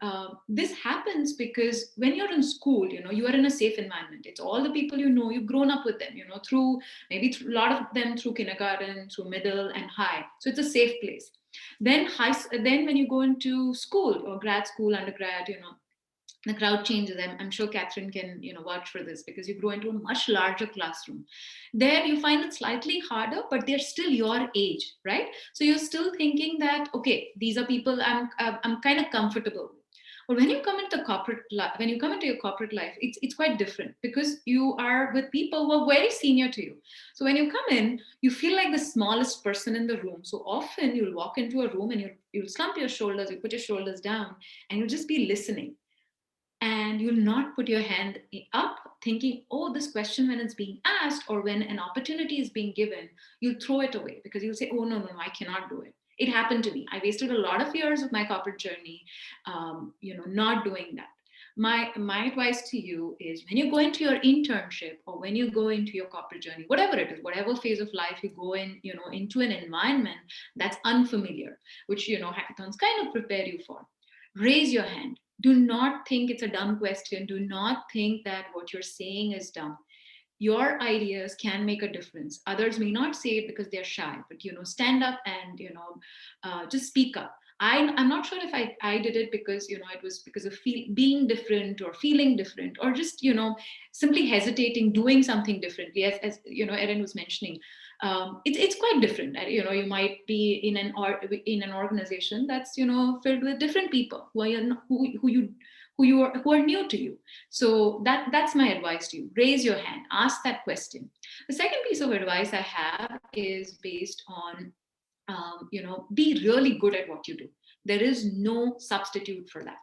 this happens because when you're in school, you are in a safe environment. It's all the people you've grown up with them, through maybe a lot of them through kindergarten, through middle and high. So it's a safe place. Then when you go into school or grad school, undergrad, the crowd changes. I'm sure Catherine can vouch for this, because you grow into a much larger classroom. There you find it slightly harder, but they're still your age, right? So you're still thinking that, okay, these are people I'm kind of comfortable with. But when you come into your corporate life, it's quite different, because you are with people who are very senior to you. So when you come in, you feel like the smallest person in the room. So often you'll walk into a room and you'll slump your shoulders, you put your shoulders down, and you'll just be listening. And you'll not put your hand up thinking, oh, this question, when it's being asked or when an opportunity is being given, you'll throw it away, because you'll say, oh, no, I cannot do it. It happened to me. I wasted a lot of years of my corporate journey, not doing that. My advice to you is, when you go into your internship or when you go into your corporate journey, whatever it is, whatever phase of life you go in, into an environment that's unfamiliar, which, hackathons kind of prepare you for, raise your hand. Do not think it's a dumb question. Do not think that what you're saying is dumb. Your ideas can make a difference. Others may not say it because they're shy, but stand up and just speak up. I'm not sure if I did it because it was because of being different or feeling different, or just simply hesitating doing something differently, as Erin was mentioning. It's quite different. You might be in an organization that's filled with different people who are new to you. So that's my advice to you. Raise your hand, ask that question. The second piece of advice I have is based on be really good at what you do. There is no substitute for that.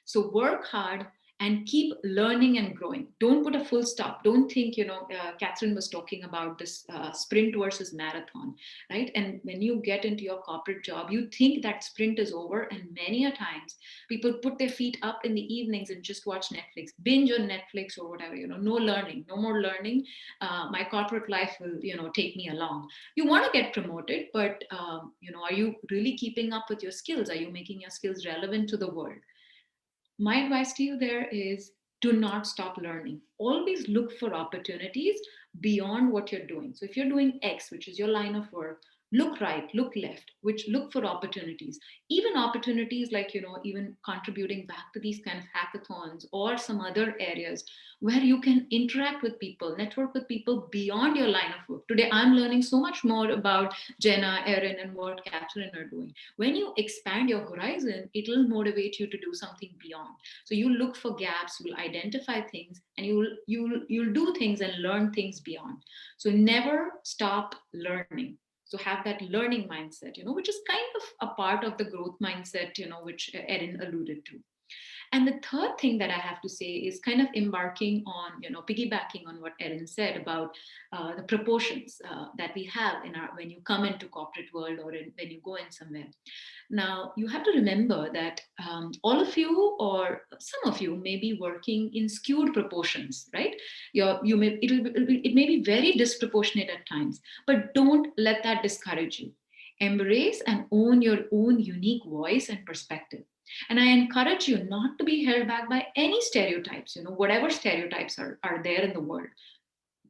So work hard and keep learning and growing. Don't put a full stop. Don't think, Catherine was talking about this sprint versus marathon, right? And when you get into your corporate job, you think that sprint is over. And many a times people put their feet up in the evenings and just watch Netflix, binge on Netflix or whatever, no learning, no more learning. My corporate life will, take me along. You want to get promoted, but, are you really keeping up with your skills? Are you making your skills relevant to the world? My advice to you there is, do not stop learning. Always look for opportunities beyond what you're doing. So if you're doing X, which is your line of work, look right, look left, which look for opportunities. Even opportunities like, even contributing back to these kind of hackathons or some other areas where you can interact with people, network with people beyond your line of work. Today, I'm learning so much more about Jenna, Erin, and what Catherine are doing. When you expand your horizon, it'll motivate you to do something beyond. So you look for gaps, you'll identify things, and you'll do things and learn things beyond. So never stop learning. So have that learning mindset, which is kind of a part of the growth mindset, which Erin alluded to. And the third thing that I have to say is kind of embarking on, piggybacking on what Erin said about the proportions that we have when you come into corporate world, or when you go in somewhere. Now, you have to remember that all of you, or some of you, may be working in skewed proportions, right? It may be very disproportionate at times, but don't let that discourage you. Embrace and own your own unique voice and perspective. And I encourage you not to be held back by any stereotypes, whatever stereotypes are there in the world.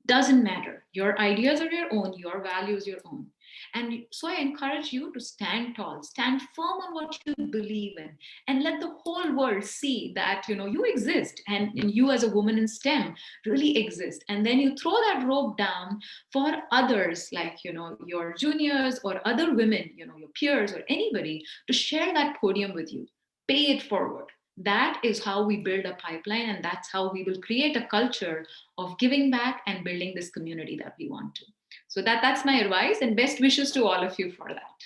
Doesn't matter. Your ideas are your own, your values your own. And so I encourage you to stand tall, stand firm on what you believe in, and let the whole world see that you exist, and you as a woman in STEM really exist. And then you throw that rope down for others, like your juniors or other women, your peers or anybody, to share that podium with you. Pay it forward. That is how we build a pipeline, and that's how we will create a culture of giving back and building this community that we want to. So that's my advice, and best wishes to all of you for that.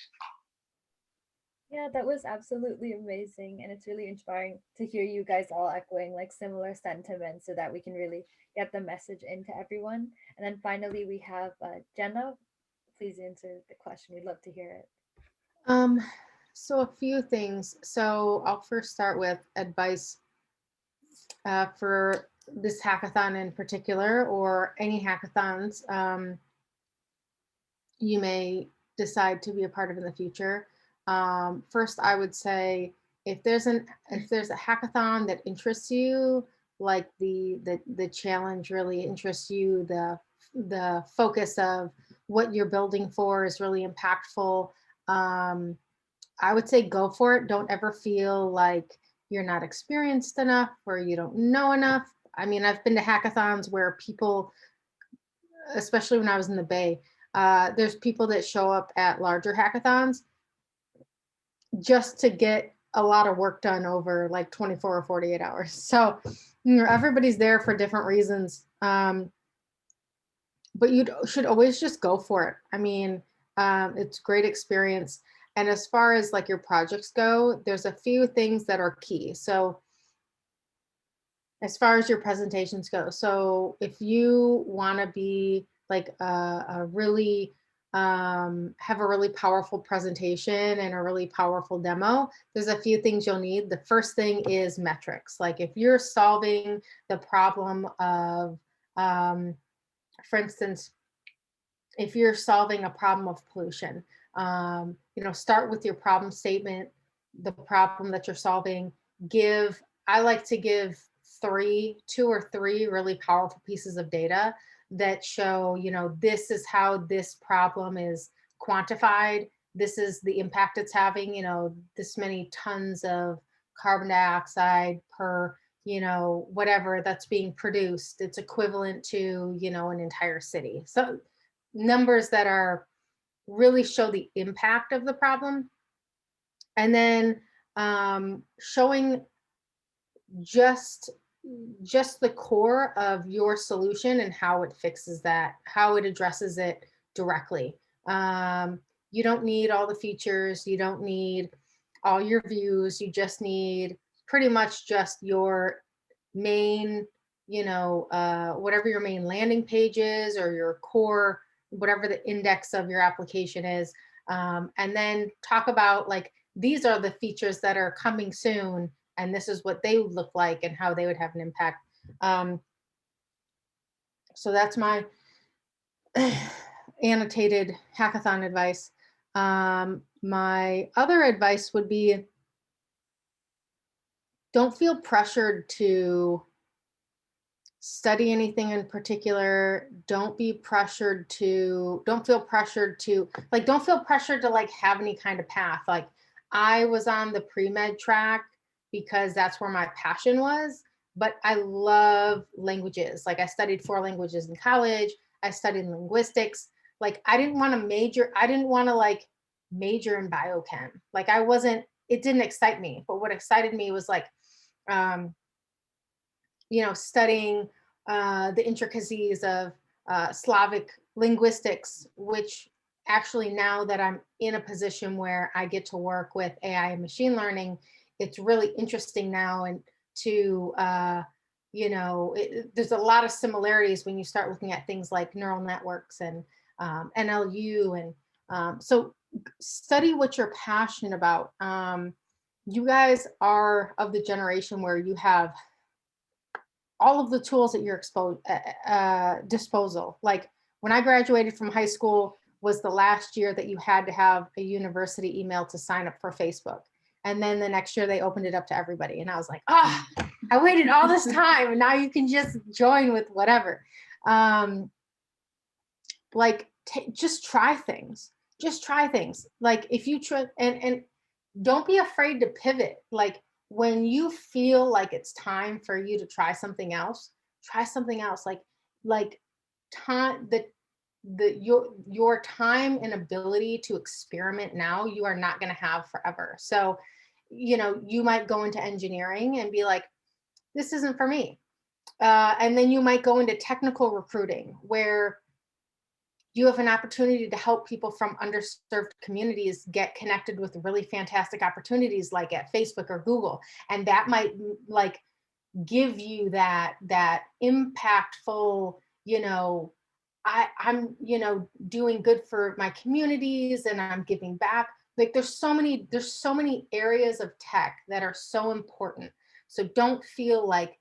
Yeah, that was absolutely amazing. And it's really inspiring to hear you guys all echoing like similar sentiments, so that we can really get the message into everyone. And then finally, we have Jenna. Please answer the question. We'd love to hear it. So a few things. So I'll first start with advice for this hackathon in particular, or any hackathons you may decide to be a part of in the future. First, I would say, if there's a hackathon that interests you, like the challenge really interests you, the focus of what you're building for is really impactful, I would say go for it. Don't ever feel like you're not experienced enough or you don't know enough. I mean, I've been to hackathons where people, especially when I was in the Bay, there's people that show up at larger hackathons just to get a lot of work done over like 24 or 48 hours. So everybody's there for different reasons. But you should always just go for it. I mean, it's great experience. And as far as like your projects go, there's a few things that are key. So as far as your presentations go, so if you want to be like a really have a really powerful presentation and a really powerful demo, there's a few things you'll need. The first thing is metrics. Like if you're solving the problem of, for instance, if you're solving a problem of pollution, start with your problem statement, the problem that you're solving. I like to give 2 or 3 really powerful pieces of data that show, this is how this problem is quantified. This is the impact it's having, this many tons of carbon dioxide per, whatever that's being produced. It's equivalent to, an entire city. So numbers that are really show the impact of the problem. And then showing just the core of your solution and how it fixes that, how it addresses it directly. You don't need all the features. You don't need all your views. You just need pretty much just your main, whatever your main landing page is, or your core, whatever the index of your application is. And then talk about like, these are the features that are coming soon, and this is what they would look like and how they would have an impact. So that's my annotated hackathon advice. My other advice would be, don't feel pressured to study anything in particular. Don't feel pressured to like have any kind of path. Like I was on the pre-med track because that's where my passion was, but I love languages. Like I studied 4 languages in college. I studied linguistics. Like I didn't want to major in biochem. Like it didn't excite me, but what excited me was like, studying the intricacies of Slavic linguistics, which actually now that I'm in a position where I get to work with AI and machine learning, it's really interesting now. And to, there's a lot of similarities when you start looking at things like neural networks and NLU. And so study what you're passionate about. You guys are of the generation where you have all of the tools at your disposal. Like when I graduated from high school was the last year that you had to have a university email to sign up for Facebook. And then the next year they opened it up to everybody. And I was like, I waited all this time and now you can just join with whatever. Just try things. Just try things. Like if you try, and don't be afraid to pivot. Like when you feel like it's time for you to try something else, try something else. Like time your time and ability to experiment now, you are not going to have forever. So, you might go into engineering and be like, this isn't for me. And then you might go into technical recruiting where you have an opportunity to help people from underserved communities get connected with really fantastic opportunities like at Facebook or Google. And that might like give you that impactful, I'm, doing good for my communities and I'm giving back. Like there's so many areas of tech that are so important. So don't feel like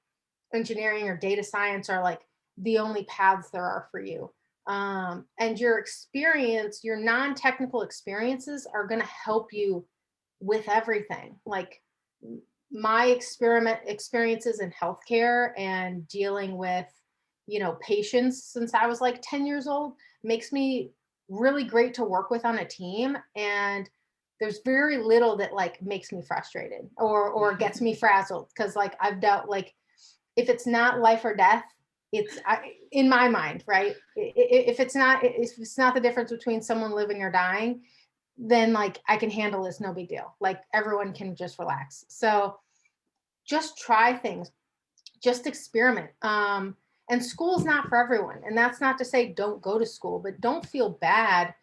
engineering or data science are like the only paths there are for you. And your experience, your non-technical experiences are going to help you with everything. Like my experiences in healthcare and dealing with, patients since I was like 10 years old makes me really great to work with on a team. And there's very little that like makes me frustrated or gets me frazzled. Cause like I've dealt like, if it's not life or death, in my mind, right? If it's not the difference between someone living or dying, then like I can handle this, no big deal. Like everyone can just relax. So just try things, just experiment. And school's not for everyone. And that's not to say don't go to school, but don't feel bad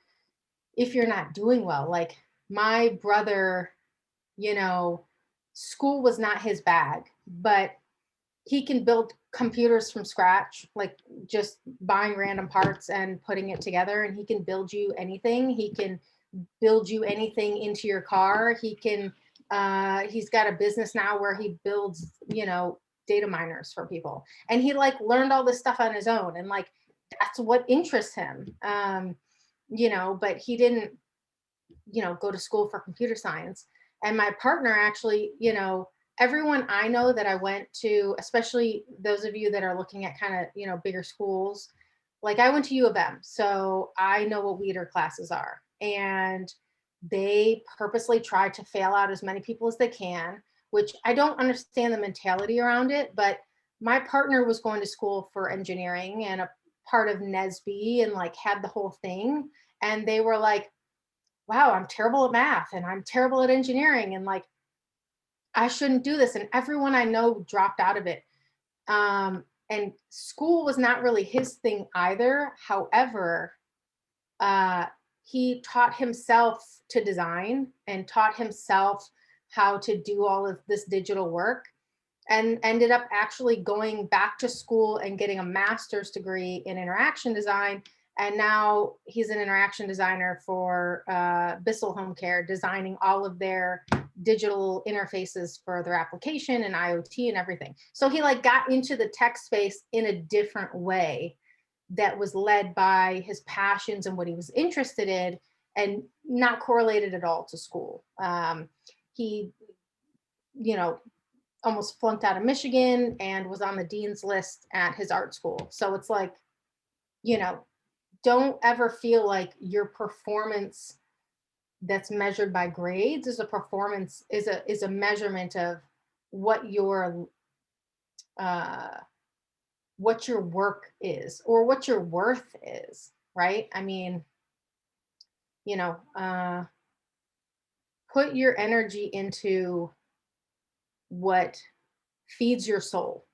if you're not doing well. Like my brother, school was not his bag, but he can build computers from scratch, like just buying random parts and putting it together. And he can build you anything. He can build you anything into your car. He can, he's got a business now where he builds, you know, data miners for people. And he like learned all this stuff on his own. And like, that's what interests him. You know, but he didn't, you know, go to school for computer science. And my partner actually, you know, everyone I know that I went to, especially those of you that are looking at kind of, you know, bigger schools, like I went to U of M, so I know what weeder classes are. And they purposely try to fail out as many people as they can, which I don't understand the mentality around it, but my partner was going to school for engineering and a part of NESB and like had the whole thing. And they were like, wow, I'm terrible at math and I'm terrible at engineering. And like, I shouldn't do this. And everyone I know dropped out of it. And school was not really his thing either. However, he taught himself to design and taught himself how to do all of this digital work, and ended up actually going back to school and getting a master's degree in interaction design. And now he's an interaction designer for Bissell Home Care, designing all of their digital interfaces for their application and IoT and everything. So he like got into the tech space in a different way that was led by his passions and what he was interested in, and not correlated at all to school. He, you know, almost flunked out of Michigan and was on the dean's list at his art school. So it's like, you know, don't ever feel like your performance that's measured by grades is a performance, is a measurement of what your work is, or what your worth is, right? I mean, you know, put your energy into what feeds your soul.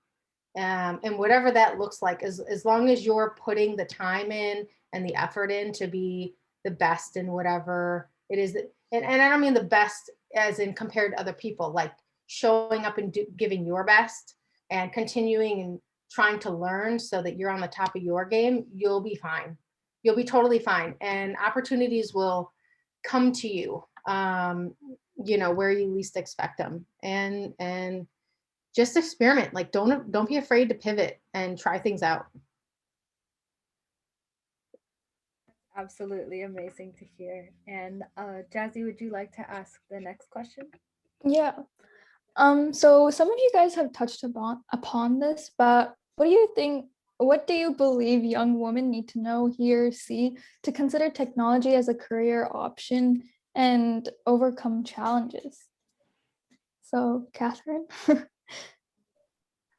And whatever that looks like, as long as you're putting the time in and the effort in to be the best in whatever it is that, and I don't mean the best as in compared to other people, like showing up and giving your best and continuing and trying to learn so that you're on the top of your game, you'll be fine. You'll be totally fine. And opportunities will come to you, you know, where you least expect them. And just experiment. Like, don't be afraid to pivot and try things out. Absolutely amazing to hear. And Jazzy, would you like to ask the next question? Yeah. So some of you guys have touched upon this, but what do you believe young women need to know, hear, see to consider technology as a career option and overcome challenges? So, Catherine?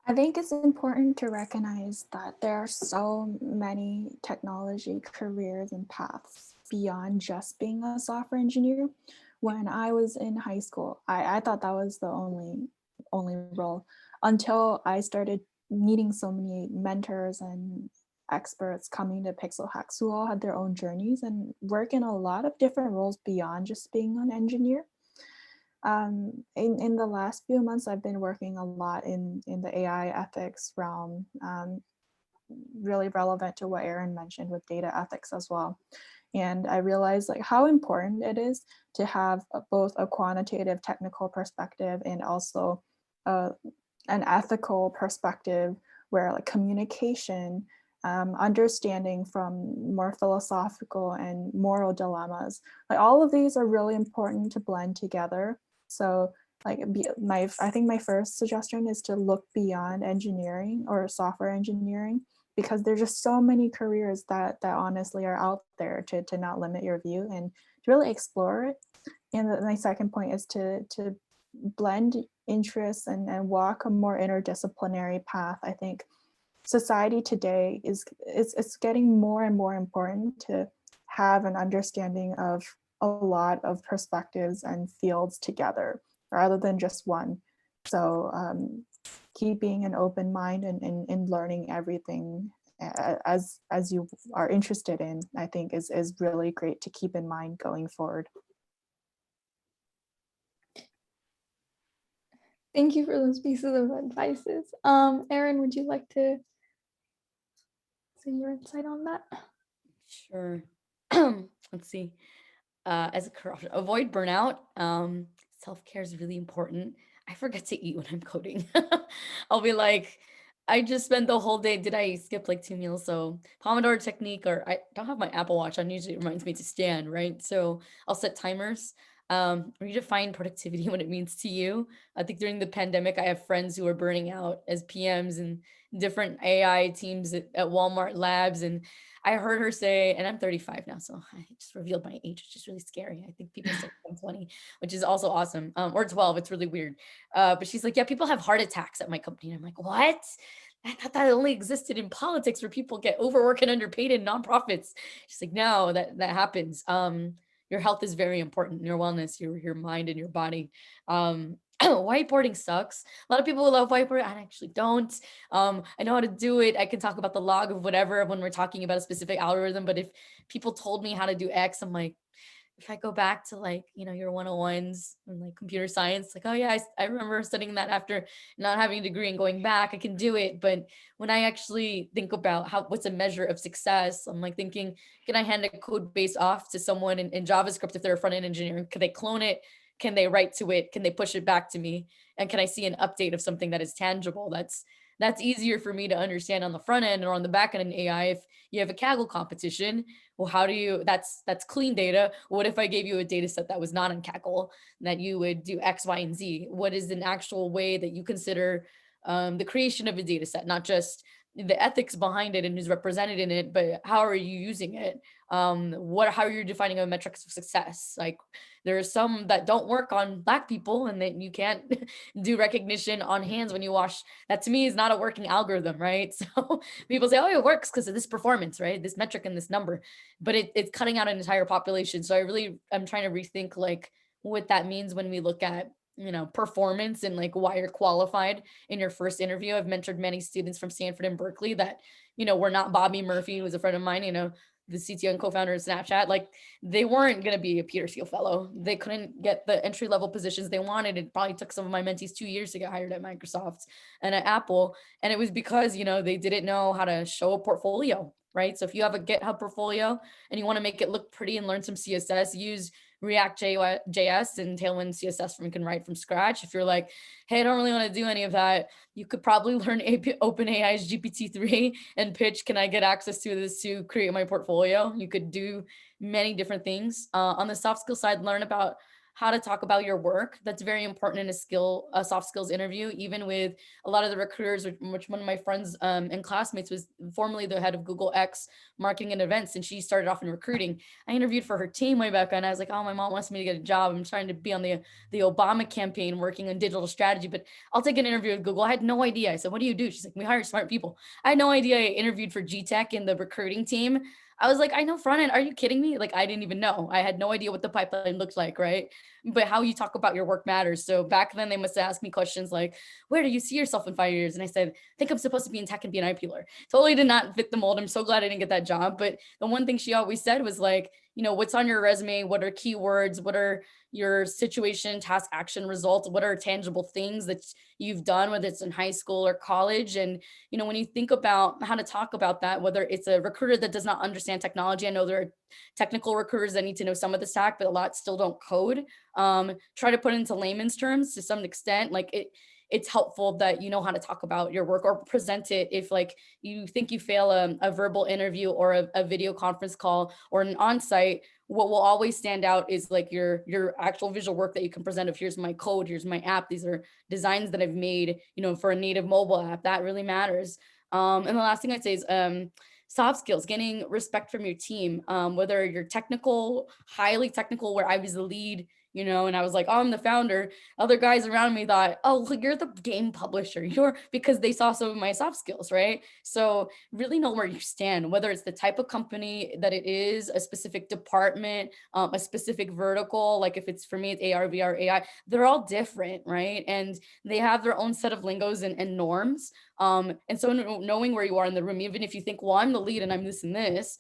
I think it's important to recognize that there are so many technology careers and paths beyond just being a software engineer. When I was in high school, I thought that was the only role, until I started meeting so many mentors and experts coming to Pixel Hacks who all had their own journeys and work in a lot of different roles beyond just being an engineer. In the last few months, I've been working a lot in the AI ethics realm, really relevant to what Erin mentioned with data ethics as well. And I realized like how important it is to have both a quantitative technical perspective and also an ethical perspective where like communication, understanding from more philosophical and moral dilemmas, like all of these are really important to blend together. So like I think my first suggestion is to look beyond engineering or software engineering, because there's just so many careers that honestly are out there, to not limit your view and to really explore it. And my second point is to blend interests and walk a more interdisciplinary path. I think society today it's getting more and more important to have an understanding of a lot of perspectives and fields together rather than just one. So keeping an open mind and learning everything as you are interested in, I think is really great to keep in mind going forward. Thank you for those pieces of advices. Erin, would you like to say your insight on that? Sure. Let's see. As a corruption, avoid burnout. Self-care is really important. I forget to eat when I'm coding. I'll be like, I just spent the whole day. Did I skip like 2 meals? So Pomodoro technique, or I don't have my Apple Watch on. Usually it reminds me to stand, right? So I'll set timers. Redefine productivity when it means to you. I think during the pandemic, I have friends who are burning out as PMs and different AI teams at Walmart labs. And I heard her say, and I'm 35 now, so I just revealed my age, which is really scary. I think people say I'm 20, which is also awesome. Or 12, it's really weird. But she's like, yeah, people have heart attacks at my company. And I'm like, what? I thought that only existed in politics where people get overworked and underpaid in nonprofits. She's like, no, that happens. Your health is very important, your wellness, your mind and your body. Whiteboarding sucks. A lot of people love whiteboarding. I actually don't. I know how to do it. I can talk about the log of whatever when we're talking about a specific algorithm. But if people told me how to do X, I'm like, if I go back to like, your 101s and like computer science, like, oh yeah, I remember studying that after not having a degree and going back, I can do it. But when I actually think about what's a measure of success, I'm like thinking, can I hand a code base off to someone in JavaScript if they're a front end engineer? Can they clone it? Can they write to it? Can they push it back to me? And can I see an update of something that is tangible? That's easier for me to understand on the front end or on the back end in AI. If you have a Kaggle competition, well, how do you, that's clean data. What if I gave you a data set that was not in Kaggle, that you would do X, Y, and Z? What is an actual way that you consider the creation of a data set, not just the ethics behind it and who's represented in it, but how are you using it? How are you defining a metrics of success? Like there are some that don't work on Black people, and that you can't do recognition on hands when you wash. That to me is not a working algorithm, right? So people say, oh, it works because of this performance, right? This metric and this number, but it's cutting out an entire population. So I'm trying to rethink like what that means when we look at performance and like why you're qualified in your first interview. I've mentored many students from Stanford and Berkeley that were not Bobby Murphy, who was a friend of mine, the CTO and co-founder of Snapchat. Like they weren't going to be a Peter Thiel fellow. They couldn't get the entry level positions they wanted. It probably took some of my mentees 2 years to get hired at Microsoft and at Apple. And it was because, they didn't know how to show a portfolio, right? So if you have a GitHub portfolio and you want to make it look pretty and learn some CSS, use React JS and Tailwind CSS from can write from scratch. If you're like, hey, I don't really want to do any of that, you could probably learn OpenAI's GPT-3 and pitch, can I get access to this to create my portfolio? You could do many different things. On the soft skill side, learn about how to talk about your work. That's very important in a soft skills interview, even with a lot of the recruiters, which one of my friends and classmates was formerly the head of Google X marketing and events. And she started off in recruiting. I interviewed for her team way back then. I was like, oh, my mom wants me to get a job. I'm trying to be on the Obama campaign working on digital strategy, but I'll take an interview with Google. I had no idea. I said, what do you do? She's like, we hire smart people. I had no idea. I interviewed for GTech in the recruiting team. I was like, I know front end. Are you kidding me? Like, I didn't even know. I had no idea what the pipeline looked like, right? But how you talk about your work matters. So back then they must ask me questions like, where do you see yourself in 5 years? And I said, I think I'm supposed to be in tech and be an IPler. Totally did not fit the mold. I'm so glad I didn't get that job. But the one thing she always said was like, what's on your resume? What are keywords? What are your situation, task, action, results? What are tangible things that you've done, whether it's in high school or college? And, when you think about how to talk about that, whether it's a recruiter that does not understand technology, I know there are technical recruiters that need to know some of the stack, but a lot still don't code. Try to put it into layman's terms to some extent. Like it's helpful that you know how to talk about your work or present it. If like you think you fail a verbal interview or a video conference call or an on-site, what will always stand out is like your actual visual work that you can present of here's my code, here's my app, these are designs that I've made, for a native mobile app. That really matters. And the last thing I'd say is soft skills, getting respect from your team, whether you're technical, highly technical, where I was the lead, and I was like, oh, I'm the founder. Other guys around me thought, oh, you're the game publisher. Because they saw some of my soft skills, right? So really know where you stand, whether it's the type of company that it is, a specific department, a specific vertical. Like if it's for me, it's AR, VR, AI, they're all different, right? And they have their own set of lingos and norms. And so knowing where you are in the room, even if you think, well, I'm the lead and I'm this and this,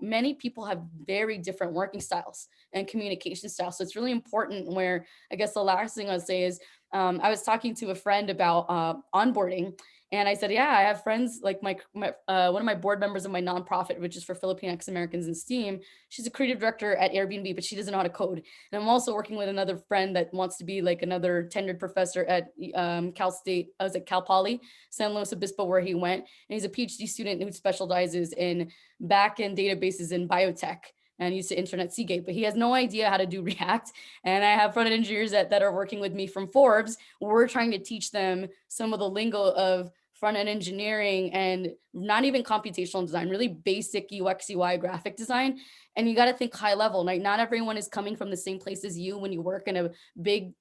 many people have very different working styles and communication styles. So it's really important where I guess the last thing I'd say is I was talking to a friend about onboarding, and I said, yeah, I have friends like my one of my board members of my nonprofit, which is for Filipinx Americans in STEAM. She's a creative director at Airbnb, but she doesn't know how to code. And I'm also working with another friend that wants to be like another tenured professor at Cal State. I was at Cal Poly, San Luis Obispo, where he went. And he's a PhD student who specializes in back-end databases in biotech and used to Internet Seagate, but he has no idea how to do React. And I have front-end engineers that are working with me from Forbes. We're trying to teach them some of the lingo of front-end engineering and not even computational design, really basic UX, UI graphic design. And you got to think high level, right? Not everyone is coming from the same place as you when you work in a big,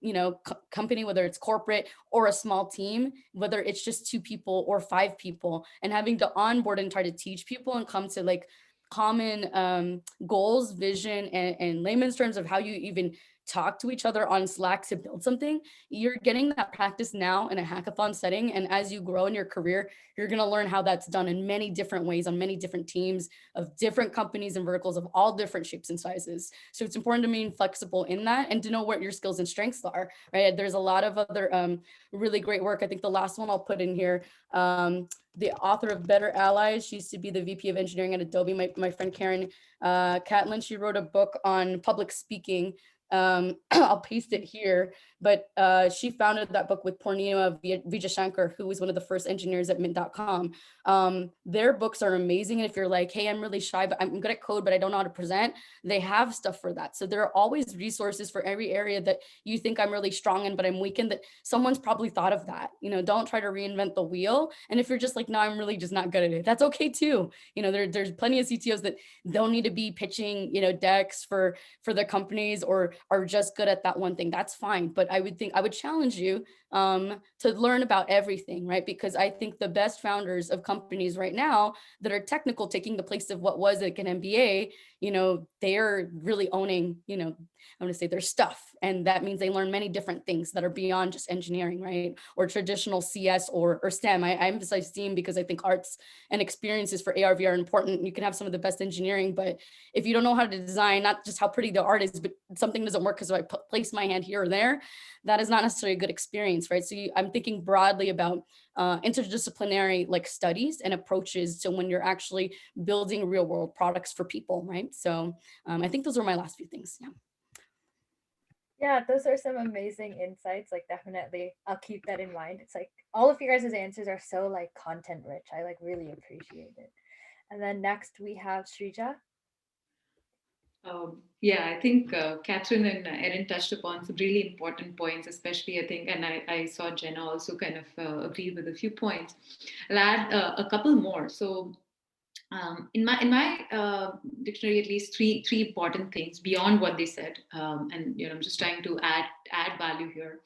company, whether it's corporate or a small team, whether it's just 2 people or 5 people, and having to onboard and try to teach people and come to like common goals, vision, and layman's terms of how you even talk to each other on Slack to build something. You're getting that practice now in a hackathon setting. And as you grow in your career, you're going to learn how that's done in many different ways on many different teams of different companies and verticals of all different shapes and sizes. So it's important to remain flexible in that and to know what your skills and strengths are, right? There's a lot of other really great work. I think the last one I'll put in here, the author of Better Allies. She used to be the VP of engineering at Adobe. My friend Karen Catlin, she wrote a book on public speaking. I'll paste it here, but she founded that book with Purnima Vijayashankar, who was one of the first engineers at Mint.com. Their books are amazing. And if you're like, hey, I'm really shy, but I'm good at code, but I don't know how to present, they have stuff for that. So there are always resources for every area that you think I'm really strong in, but I'm weak in, that someone's probably thought of that. Don't try to reinvent the wheel. And if you're just like, no, I'm really just not good at it, that's okay too. There's plenty of CTOs that don't need to be pitching, decks for their companies or are just good at that one thing. That's fine. But I would challenge you to learn about everything, right? Because I think the best founders of companies right now that are technical, taking the place of what was like an MBA, they are really owning, I'm going to say their stuff. And that means they learn many different things that are beyond just engineering, right? Or traditional CS or STEM. I emphasize STEAM because I think arts and experiences for AR, VR are important. You can have some of the best engineering, but if you don't know how to design, not just how pretty the art is, but something doesn't work because I place my hand here or there, that is not necessarily a good experience, right? So I'm thinking broadly about interdisciplinary like studies and approaches to when you're actually building real world products for people, right? So I think those are my last few things. Yeah. Yeah, those are some amazing insights. Like, definitely, I'll keep that in mind. It's like all of you guys' answers are so like content rich. I like really appreciate it. And then next we have Shrija. Yeah, I think Catherine and Erin touched upon some really important points, especially I think, and I saw Jenna also kind of agree with a few points. I'll add a couple more. So in my dictionary, at least three important things beyond what they said, and I'm just trying to add value here.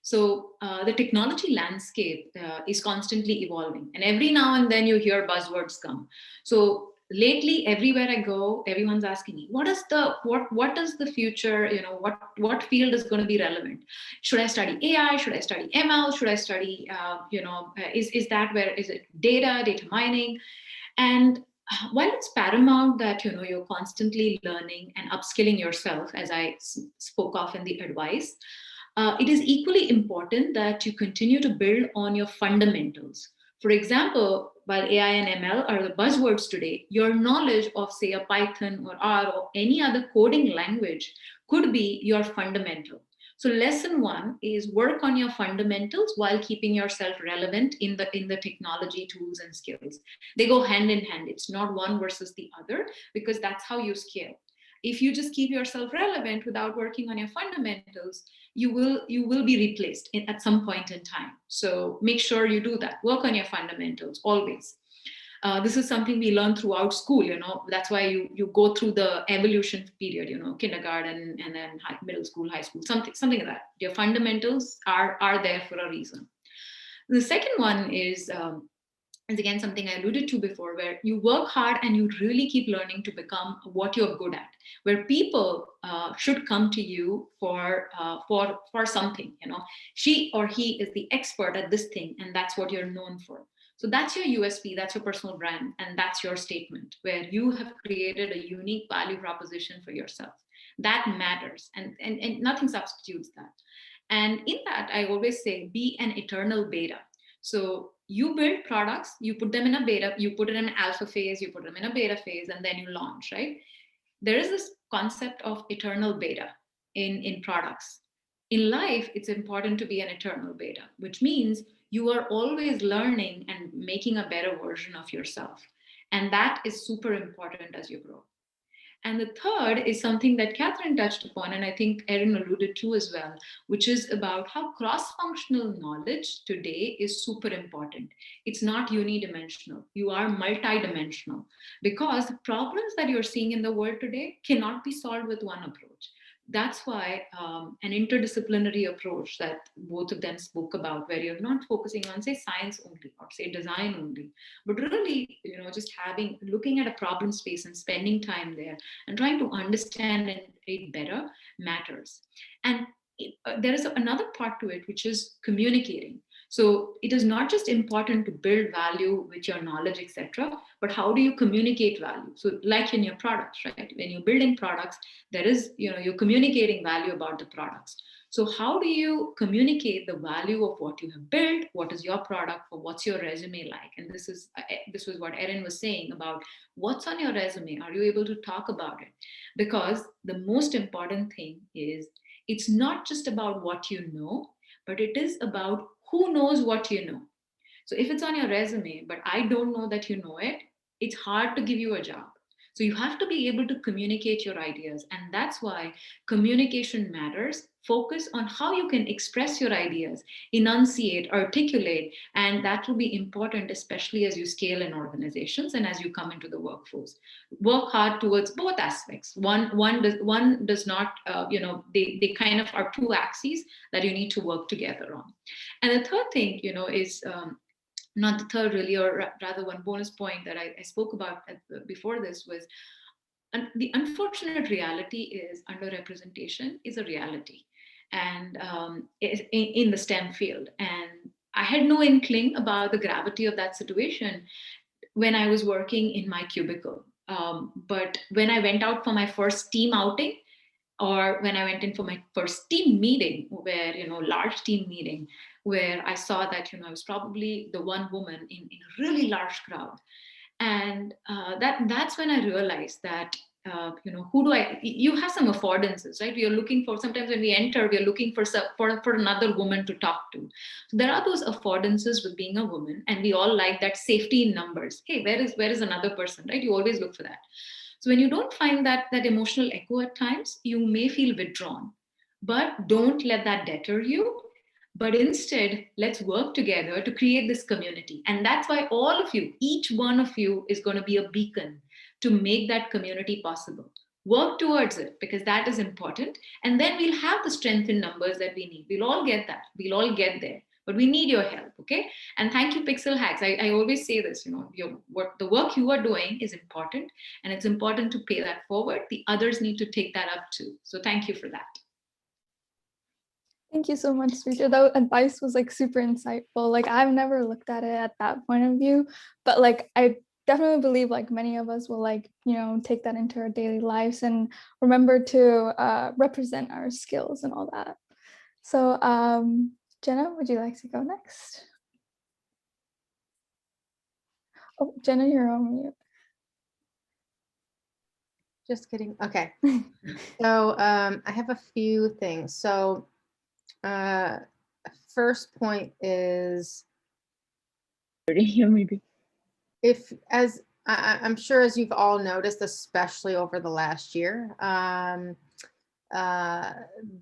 So the technology landscape is constantly evolving, and every now and then you hear buzzwords come. So lately, everywhere I go, everyone's asking me, what is the future? What field is going to be relevant? Should I study AI? Should I study ML? Should I study is it data mining? And while it's paramount that you're constantly learning and upskilling yourself, as I spoke of in the advice, it is equally important that you continue to build on your fundamentals. For example, while AI and ML are the buzzwords today, your knowledge of, say, a Python or R or any other coding language could be your fundamental. So lesson 1 is work on your fundamentals while keeping yourself relevant in the technology tools and skills. They go hand in hand. It's not one versus the other, because that's how you scale. If you just keep yourself relevant without working on your fundamentals, you will be replaced at some point in time. So make sure you do that. Work on your fundamentals always. This is something we learn throughout school, that's why you go through the evolution period, kindergarten and then middle school, high school, something like that. Your fundamentals are there for a reason. The second one is again something I alluded to before, where you work hard and you really keep learning to become what you're good at, where people should come to you for something. She or he is the expert at this thing, and that's what you're known for. So that's your USP, that's your personal brand, and that's your statement, where you have created a unique value proposition for yourself. That matters, and nothing substitutes that. And in that, I always say, be an eternal beta. So you build products, you put them in a beta, you put it in an alpha phase, you put them in a beta phase, and then you launch, right? There is this concept of eternal beta in products. In life, it's important to be an eternal beta, which means you are always learning and making a better version of yourself. And that is super important as you grow. And the third is something that Catherine touched upon, and I think Erin alluded to as well, which is about how cross-functional knowledge today is super important. It's not unidimensional. You are multidimensional, because the problems that you're seeing in the world today cannot be solved with one approach. That's why an interdisciplinary approach that both of them spoke about, where you're not focusing on, say, science only or say design only, but really, just looking at a problem space and spending time there and trying to understand it better matters. And there is another part to it, which is communicating. So it is not just important to build value with your knowledge, etc., but how do you communicate value? So like in your products, right? When you're building products, there is, you're communicating value about the products. So how do you communicate the value of what you have built? What is your product, or what's your resume like? And this was what Erin was saying about what's on your resume. Are you able to talk about it? Because the most important thing is, it's not just about what you know, but it is about who knows what you know. So if it's on your resume, but I don't know that you know it, it's hard to give you a job. So you have to be able to communicate your ideas. And that's why communication matters. Focus on how you can express your ideas, enunciate, articulate, and that will be important, especially as you scale in organizations and as you come into the workforce. Work hard towards both aspects. One does not, they kind of are two axes that you need to work together on. And the third thing, is not the third really, or rather one bonus point that I spoke about before this was, the unfortunate reality is underrepresentation is a reality, and in the STEM field. And I had no inkling about the gravity of that situation when I was working in my cubicle. But when I went out for my first team outing, or when I went in for my first team meeting, where, large team meeting, where I saw that, I was probably the one woman in a really large crowd. And that's when I realized that, you have some affordances, right? We are looking for, sometimes when we enter, we are looking for another woman to talk to. So there are those affordances with being a woman, and we all like that safety in numbers. Hey, where is another person, right? You always look for that. So when you don't find that emotional echo at times, you may feel withdrawn, but don't let that deter you. But instead, let's work together to create this community. And that's why all of you, each one of you, is going to be a beacon to make that community possible. Work towards it, because that is important. And then we'll have the strength in numbers that we need. We'll all get that. We'll all get there. But we need your help, okay? And thank you, Pixel Hacks. I always say this, the work you are doing is important, and it's important to pay that forward. The others need to take that up too. So thank you for that. Thank you so much, Srija. That advice was like super insightful. Like I've never looked at it at that point of view, but like I definitely believe like many of us will like, take that into our daily lives and remember to represent our skills and all that. So Jenna, would you like to go next? Oh, Jenna, you're on mute. Just kidding. Okay. So I have a few things. So first point is, maybe. I'm sure as you've all noticed, especially over the last year,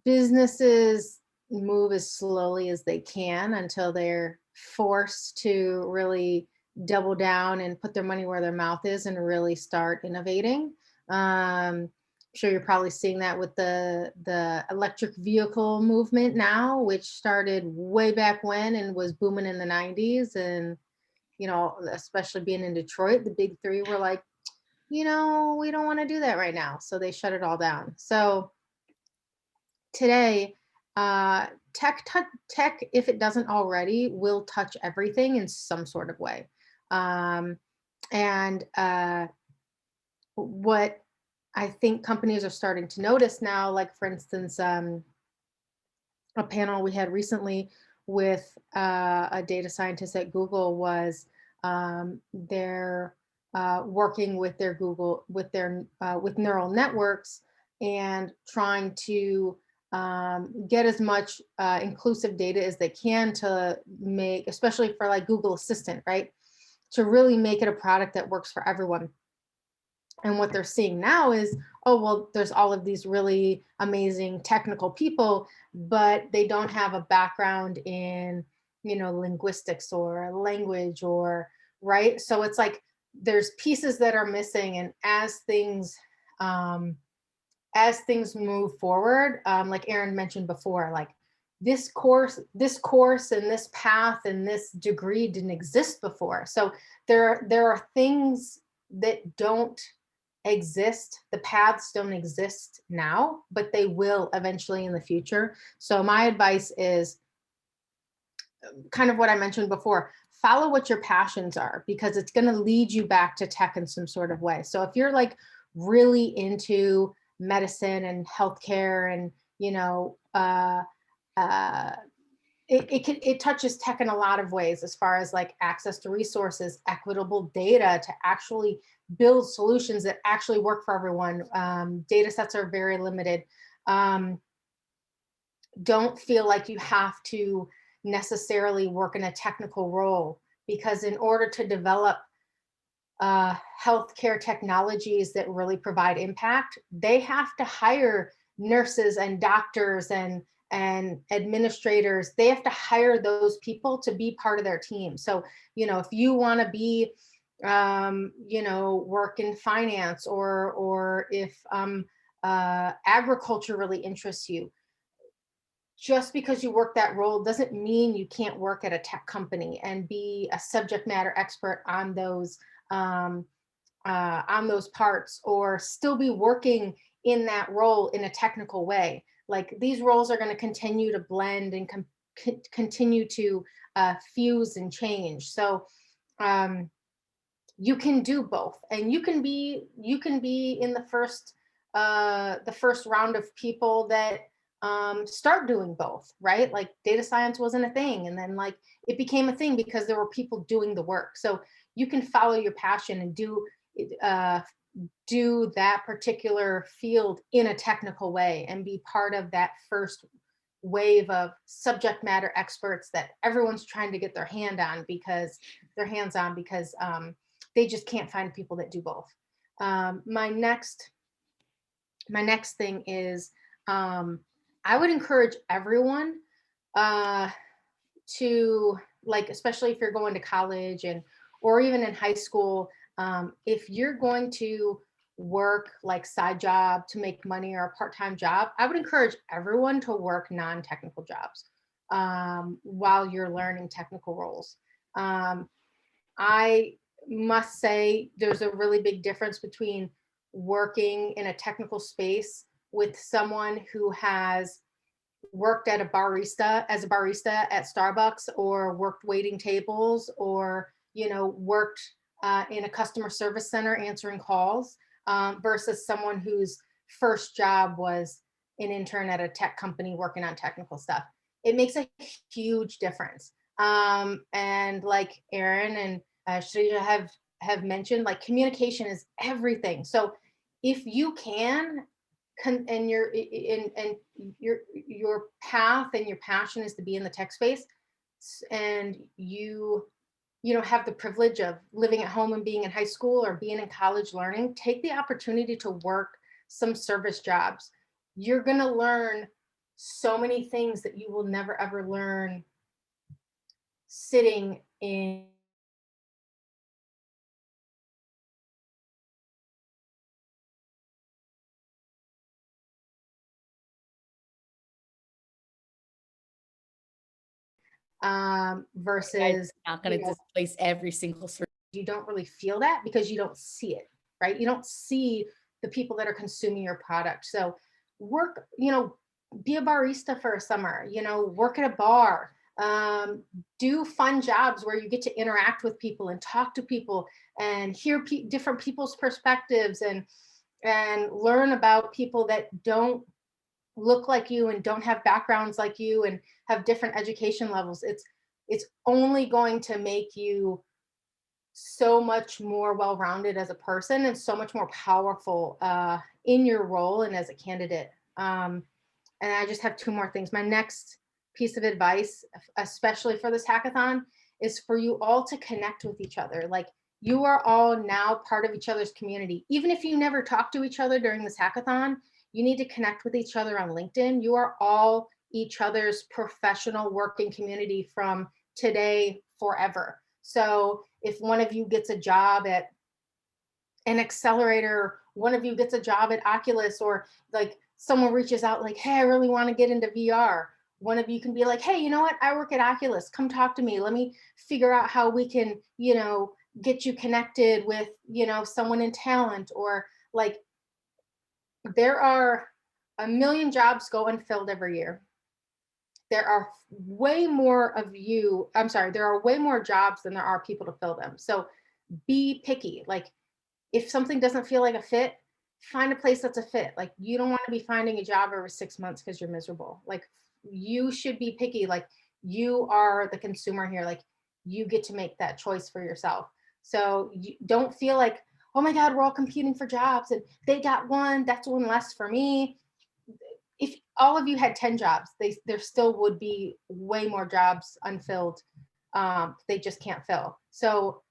businesses move as slowly as they can until they're forced to really double down and put their money where their mouth is and really start innovating. I'm sure you're probably seeing that with the electric vehicle movement now, which started way back when and was booming in the 90s. And, especially being in Detroit, the big three were like, we don't want to do that right now. So they shut it all down. So today, tech, if it doesn't already, will touch everything in some sort of way. What I think companies are starting to notice now, like for instance, a panel we had recently with a data scientist at Google was they're working with their Google with neural networks and trying to get as much inclusive data as they can to make, especially for like Google Assistant, right? To really make it a product that works for everyone. And what they're seeing now is, oh, well, there's all of these really amazing technical people, but they don't have a background in, you know, linguistics or language or, right? So it's like there's pieces that are missing. And as things move forward, like Erin mentioned before, like this course and this path and this degree didn't exist before. So there are things that don't exist. The paths don't exist now, but they will eventually in the future. So my advice is kind of what I mentioned before, follow what your passions are, because it's going to lead you back to tech in some sort of way. So if you're like really into medicine and healthcare and, you know, it touches tech in a lot of ways, as far as like access to resources, equitable data to actually build solutions that actually work for everyone. Data sets are very limited. Don't feel like you have to necessarily work in a technical role, because in order to develop healthcare technologies that really provide impact, they have to hire nurses and doctors and administrators. They have to hire those people to be part of their team. So, you know, if you want to be, you know, work in finance, or if agriculture really interests you, just because you work that role doesn't mean you can't work at a tech company and be a subject matter expert on those parts, or still be working in that role in a technical way. Like these roles are going to continue to blend and continue to fuse and change. So you can do both, and you can be in the first round of people that start doing both, right? Like data science wasn't a thing, and then like it became a thing because there were people doing the work. So you can follow your passion and do that particular field in a technical way and be part of that first wave of subject matter experts that everyone's trying to get their hands on because they just can't find people that do both. My next thing is, I would encourage everyone to, like, especially if you're going to college or even in high school, if you're going to work like side job to make money or a part-time job, I would encourage everyone to work non-technical jobs while you're learning technical roles. I must say there's a really big difference between working in a technical space with someone who has worked as a barista at Starbucks, or worked waiting tables, or, you know, worked in a customer service center answering calls, versus someone whose first job was an intern at a tech company working on technical stuff. It makes a huge difference. And like Erin and Shrija have mentioned, like communication is everything. So if you can, and your path and your passion is to be in the tech space, and you know, have the privilege of living at home and being in high school or being in college learning, take the opportunity to work some service jobs. You're going to learn so many things that you will never ever learn sitting in versus not going to displace every single service. You don't really feel that because you don't see it, right? You don't see the people that are consuming your product. So work, you know, be a barista for a summer, you know, work at a bar, do fun jobs where you get to interact with people and talk to people and hear different people's perspectives and learn about people that don't look like you and don't have backgrounds like you and have different education levels. It's only going to make you so much more well-rounded as a person and so much more powerful in your role and as a candidate. And I just have two more things. My next piece of advice, especially for this hackathon, is for you all to connect with each other. Like, you are all now part of each other's community. Even if you never talk to each other during this hackathon, you need to connect with each other on LinkedIn. You are all each other's professional working community from today forever. So if one of you gets a job at an accelerator, one of you gets a job at Oculus, or like someone reaches out like, hey, I really want to get into VR. One of you can be like, hey, you know what? I work at Oculus. Come talk to me. Let me figure out how we can, you know, get you connected with, you know, someone in talent. Or like, there are a million jobs go unfilled every year. There are way more of you, I'm sorry, there are way more jobs than there are people to fill them. So be picky. Like, if something doesn't feel like a fit, find a place that's a fit. Like, you don't want to be finding a job every 6 months because you're miserable. Like, you should be picky. Like, you are the consumer here. Like, you get to make that choice for yourself. So you don't feel like, oh my God, we're all competing for jobs and they got one, that's one less for me. If all of you had 10 jobs, there still would be way more jobs unfilled. They just can't fill. So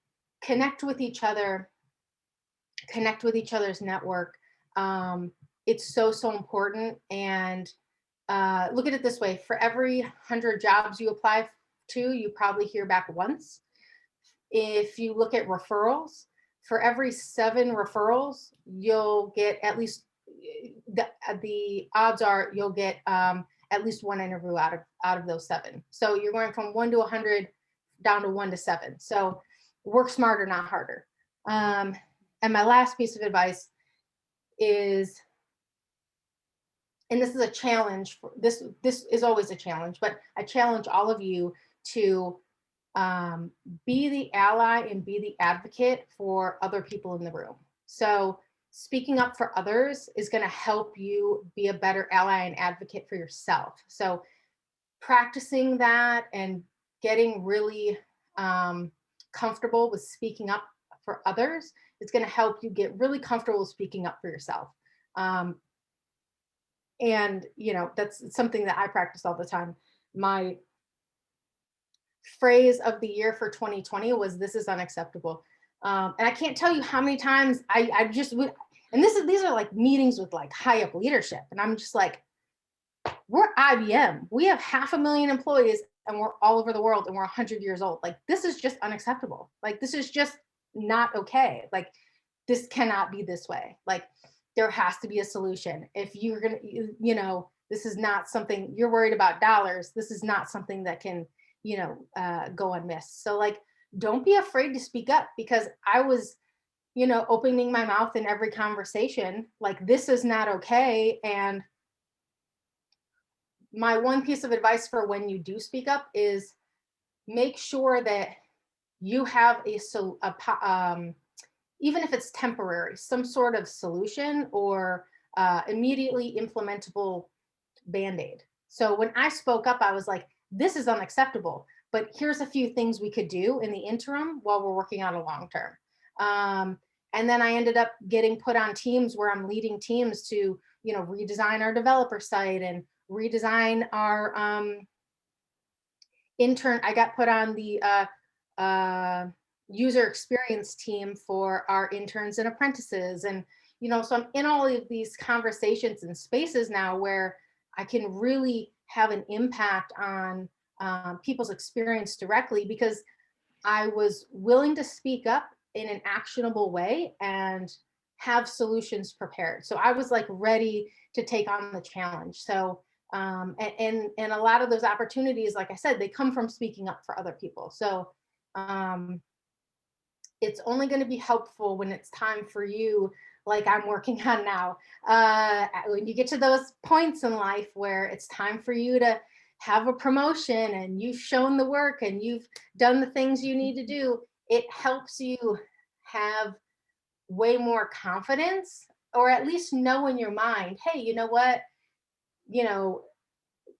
connect with each other, connect with each other's network. It's so, so important. And look at it this way: for every 100 jobs you apply to, you probably hear back once. If you look at referrals, for every 7 referrals, you'll get at least, the odds are you'll get at least 1 interview out of those 7. So you're going from 1 to 100 down to 1 to 7. So work smarter, not harder. And my last piece of advice is, and this is a challenge, this is always a challenge, but I challenge all of you to be the ally and be the advocate for other people in the room. So speaking up for others is going to help you be a better ally and advocate for yourself. So practicing that and getting really comfortable with speaking up for others is going to help you get really comfortable speaking up for yourself. And, you know, that's something that I practice all the time. My phrase of the year for 2020 was, this is unacceptable. And I can't tell you how many times I just would, and these are like meetings with like high up leadership. And I'm just like, we're IBM. We have 500,000 employees and we're all over the world and we're 100 years old. Like, this is just unacceptable. Like, this is just not okay. Like, this cannot be this way. Like, there has to be a solution. If you're going to, you know, this is not something you're worried about dollars. This is not something that can, you know, go unmissed. So like, don't be afraid to speak up, because I was, you know, opening my mouth in every conversation, like, this is not okay. And my one piece of advice for when you do speak up is make sure that you have even if it's temporary, some sort of solution or immediately implementable Band-Aid. So when I spoke up, I was like, this is unacceptable, but here's a few things we could do in the interim while we're working on a long-term. And then I ended up getting put on teams where I'm leading teams to, you know, redesign our developer site and redesign our intern. I got put on the user experience team for our interns and apprentices. And, you know, so I'm in all of these conversations and spaces now where I can really have an impact on people's experience directly, because I was willing to speak up in an actionable way and have solutions prepared. So I was like ready to take on the challenge. So and a lot of those opportunities, like I said, they come from speaking up for other people. So it's only going to be helpful when it's time for you, like I'm working on now. When you get to those points in life where it's time for you to have a promotion and you've shown the work and you've done the things you need to do, it helps you have way more confidence, or at least know in your mind, hey, you know what? you know,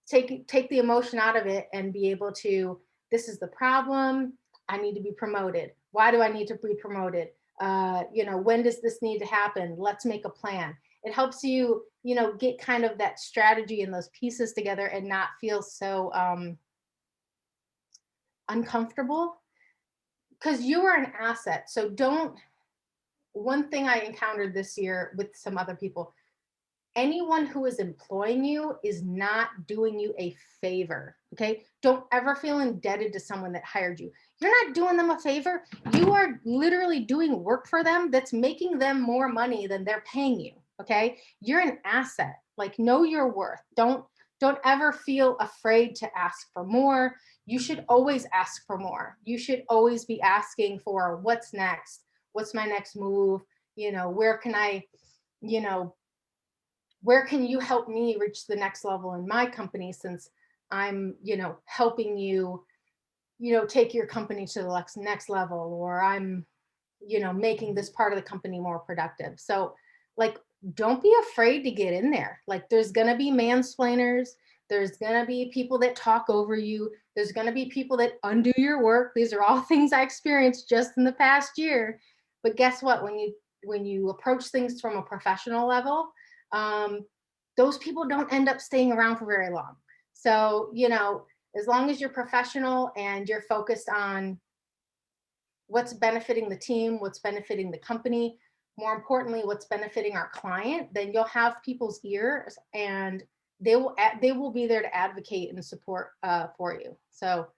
take the emotion out of it and be able to, this is the problem, I need to be promoted. Why do I need to be promoted? You know, when does this need to happen? Let's make a plan. It helps you, you know, get kind of that strategy and those pieces together and not feel so uncomfortable, because you are an asset. So don't, one thing I encountered this year with some other people, anyone who is employing you is not doing you a favor. Okay. Don't ever feel indebted to someone that hired you. You're not doing them a favor. You are literally doing work for them that's making them more money than they're paying you. Okay. You're an asset. Like, know your worth. Don't ever feel afraid to ask for more. You should always ask for more. You should always be asking for what's next. What's my next move? You know, where can I, you know, where can you help me reach the next level in my company, since I'm, you know, helping you, you know, take your company to the next level, or I'm, you know, making this part of the company more productive. So like, don't be afraid to get in there. Like, there's going to be mansplainers. There's going to be people that talk over you. There's going to be people that undo your work. These are all things I experienced just in the past year. But guess what? When you approach things from a professional level, those people don't end up staying around for very long. So, you know, as long as you're professional and you're focused on what's benefiting the team, what's benefiting the company, more importantly, what's benefiting our client, then you'll have people's ears and they will be there to advocate and support for you. So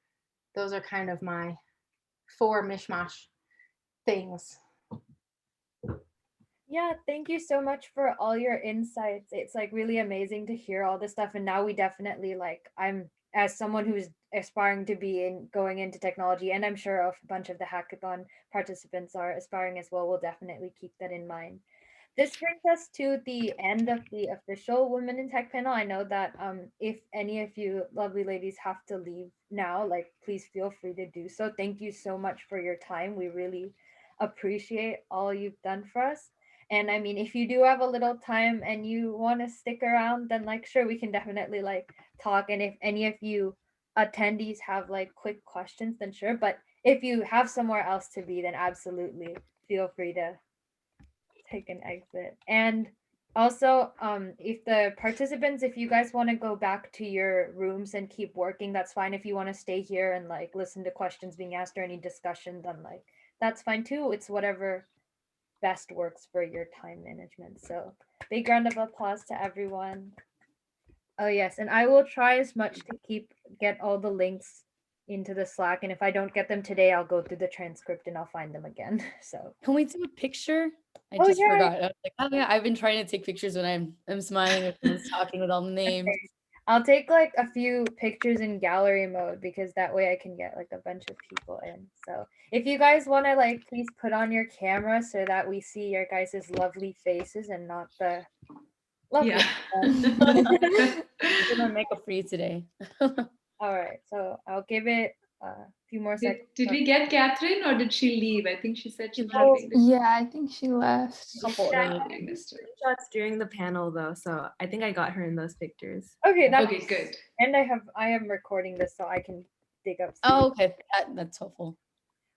those are kind of my 4 mishmash things. Yeah, thank you so much for all your insights. It's like really amazing to hear all this stuff. And now we definitely, like, I'm, as someone who's aspiring to be in going into technology, and I'm sure a bunch of the hackathon participants are aspiring as well, we'll definitely keep that in mind. This brings us to the end of the official Women in Tech panel. I know that if any of you lovely ladies have to leave now, like, please feel free to do so. Thank you so much for your time. We really appreciate all you've done for us. And I mean, if you do have a little time and you want to stick around, then like, sure, we can definitely like talk. And if any of you attendees have like quick questions, then sure. But if you have somewhere else to be, then absolutely feel free to take an exit. And also, if the participants, if you guys want to go back to your rooms and keep working, that's fine. If you want to stay here and like listen to questions being asked or any discussion, then like that's fine too. It's whatever best works for your time management. So big round of applause to everyone. Oh yes, and I will try as much to get all the links into the Slack, and if I don't get them today, I'll go through the transcript and I'll find them again. So Can we do a picture? I Oh, just yeah. forgot. I was like, oh yeah, I've been trying to take pictures when I'm smiling if someone's talking with all the names. Okay. I'll take like a few pictures in gallery mode because that way I can get like a bunch of people in. So if you guys want to like, please put on your camera so that we see your guys' lovely faces and not the lovely. Yeah. I'm gonna make a free today. All right, so I'll give it a few more seconds. Did we get Catherine or did she leave? I think she said she was Oh, leaving. yeah, I think she left. Couple Yeah. of I missed her. Shots during the panel though, so I think I got her in those pictures. Okay, that's Okay, good. And I am recording this so I can dig up. Oh, okay. That's helpful.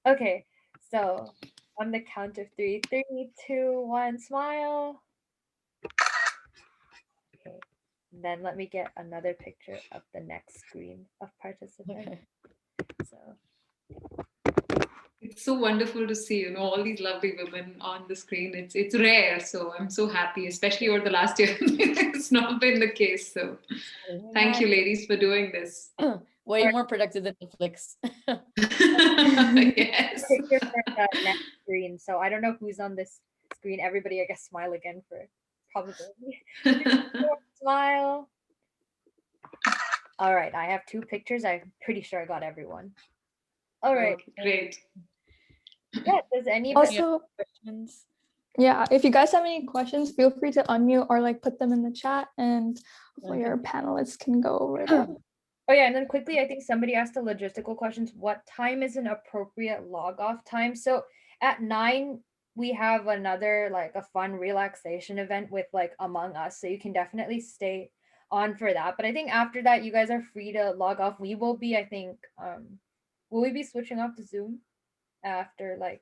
Okay, so on the count of 3, 3, 2, 1, smile. Okay, then let me get another picture of the next screen of participants. Okay. So It's so wonderful to see, you know, all these lovely women on the screen. It's rare, so I'm so happy, especially over the last year. It's not been the case. So thank you, ladies, for doing this. Way more productive than Netflix. Yes. picture for the next screen. So I don't know who's on this screen. Everybody, I guess, smile again for probability. Smile. All right, I have 2 pictures. I'm pretty sure I got everyone. All right. Okay, great. Yeah, does anybody Also, Questions? yeah, if you guys have any questions, feel free to unmute or like put them in the chat, and hopefully Okay. your panelists can go over them. Oh yeah, and then quickly, I think somebody asked the logistical questions. What time is an appropriate log off time? So at 9, we have another like a fun relaxation event with like Among Us. So you can definitely stay on for that. But I think after that, you guys are free to log off. We will be, I think, will we be switching off to Zoom after, like,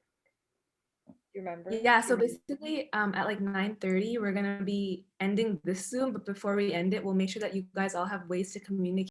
you remember? Yeah, so basically at like 9:30, we're gonna be ending this Zoom, but before we end it, we'll make sure that you guys all have ways to communicate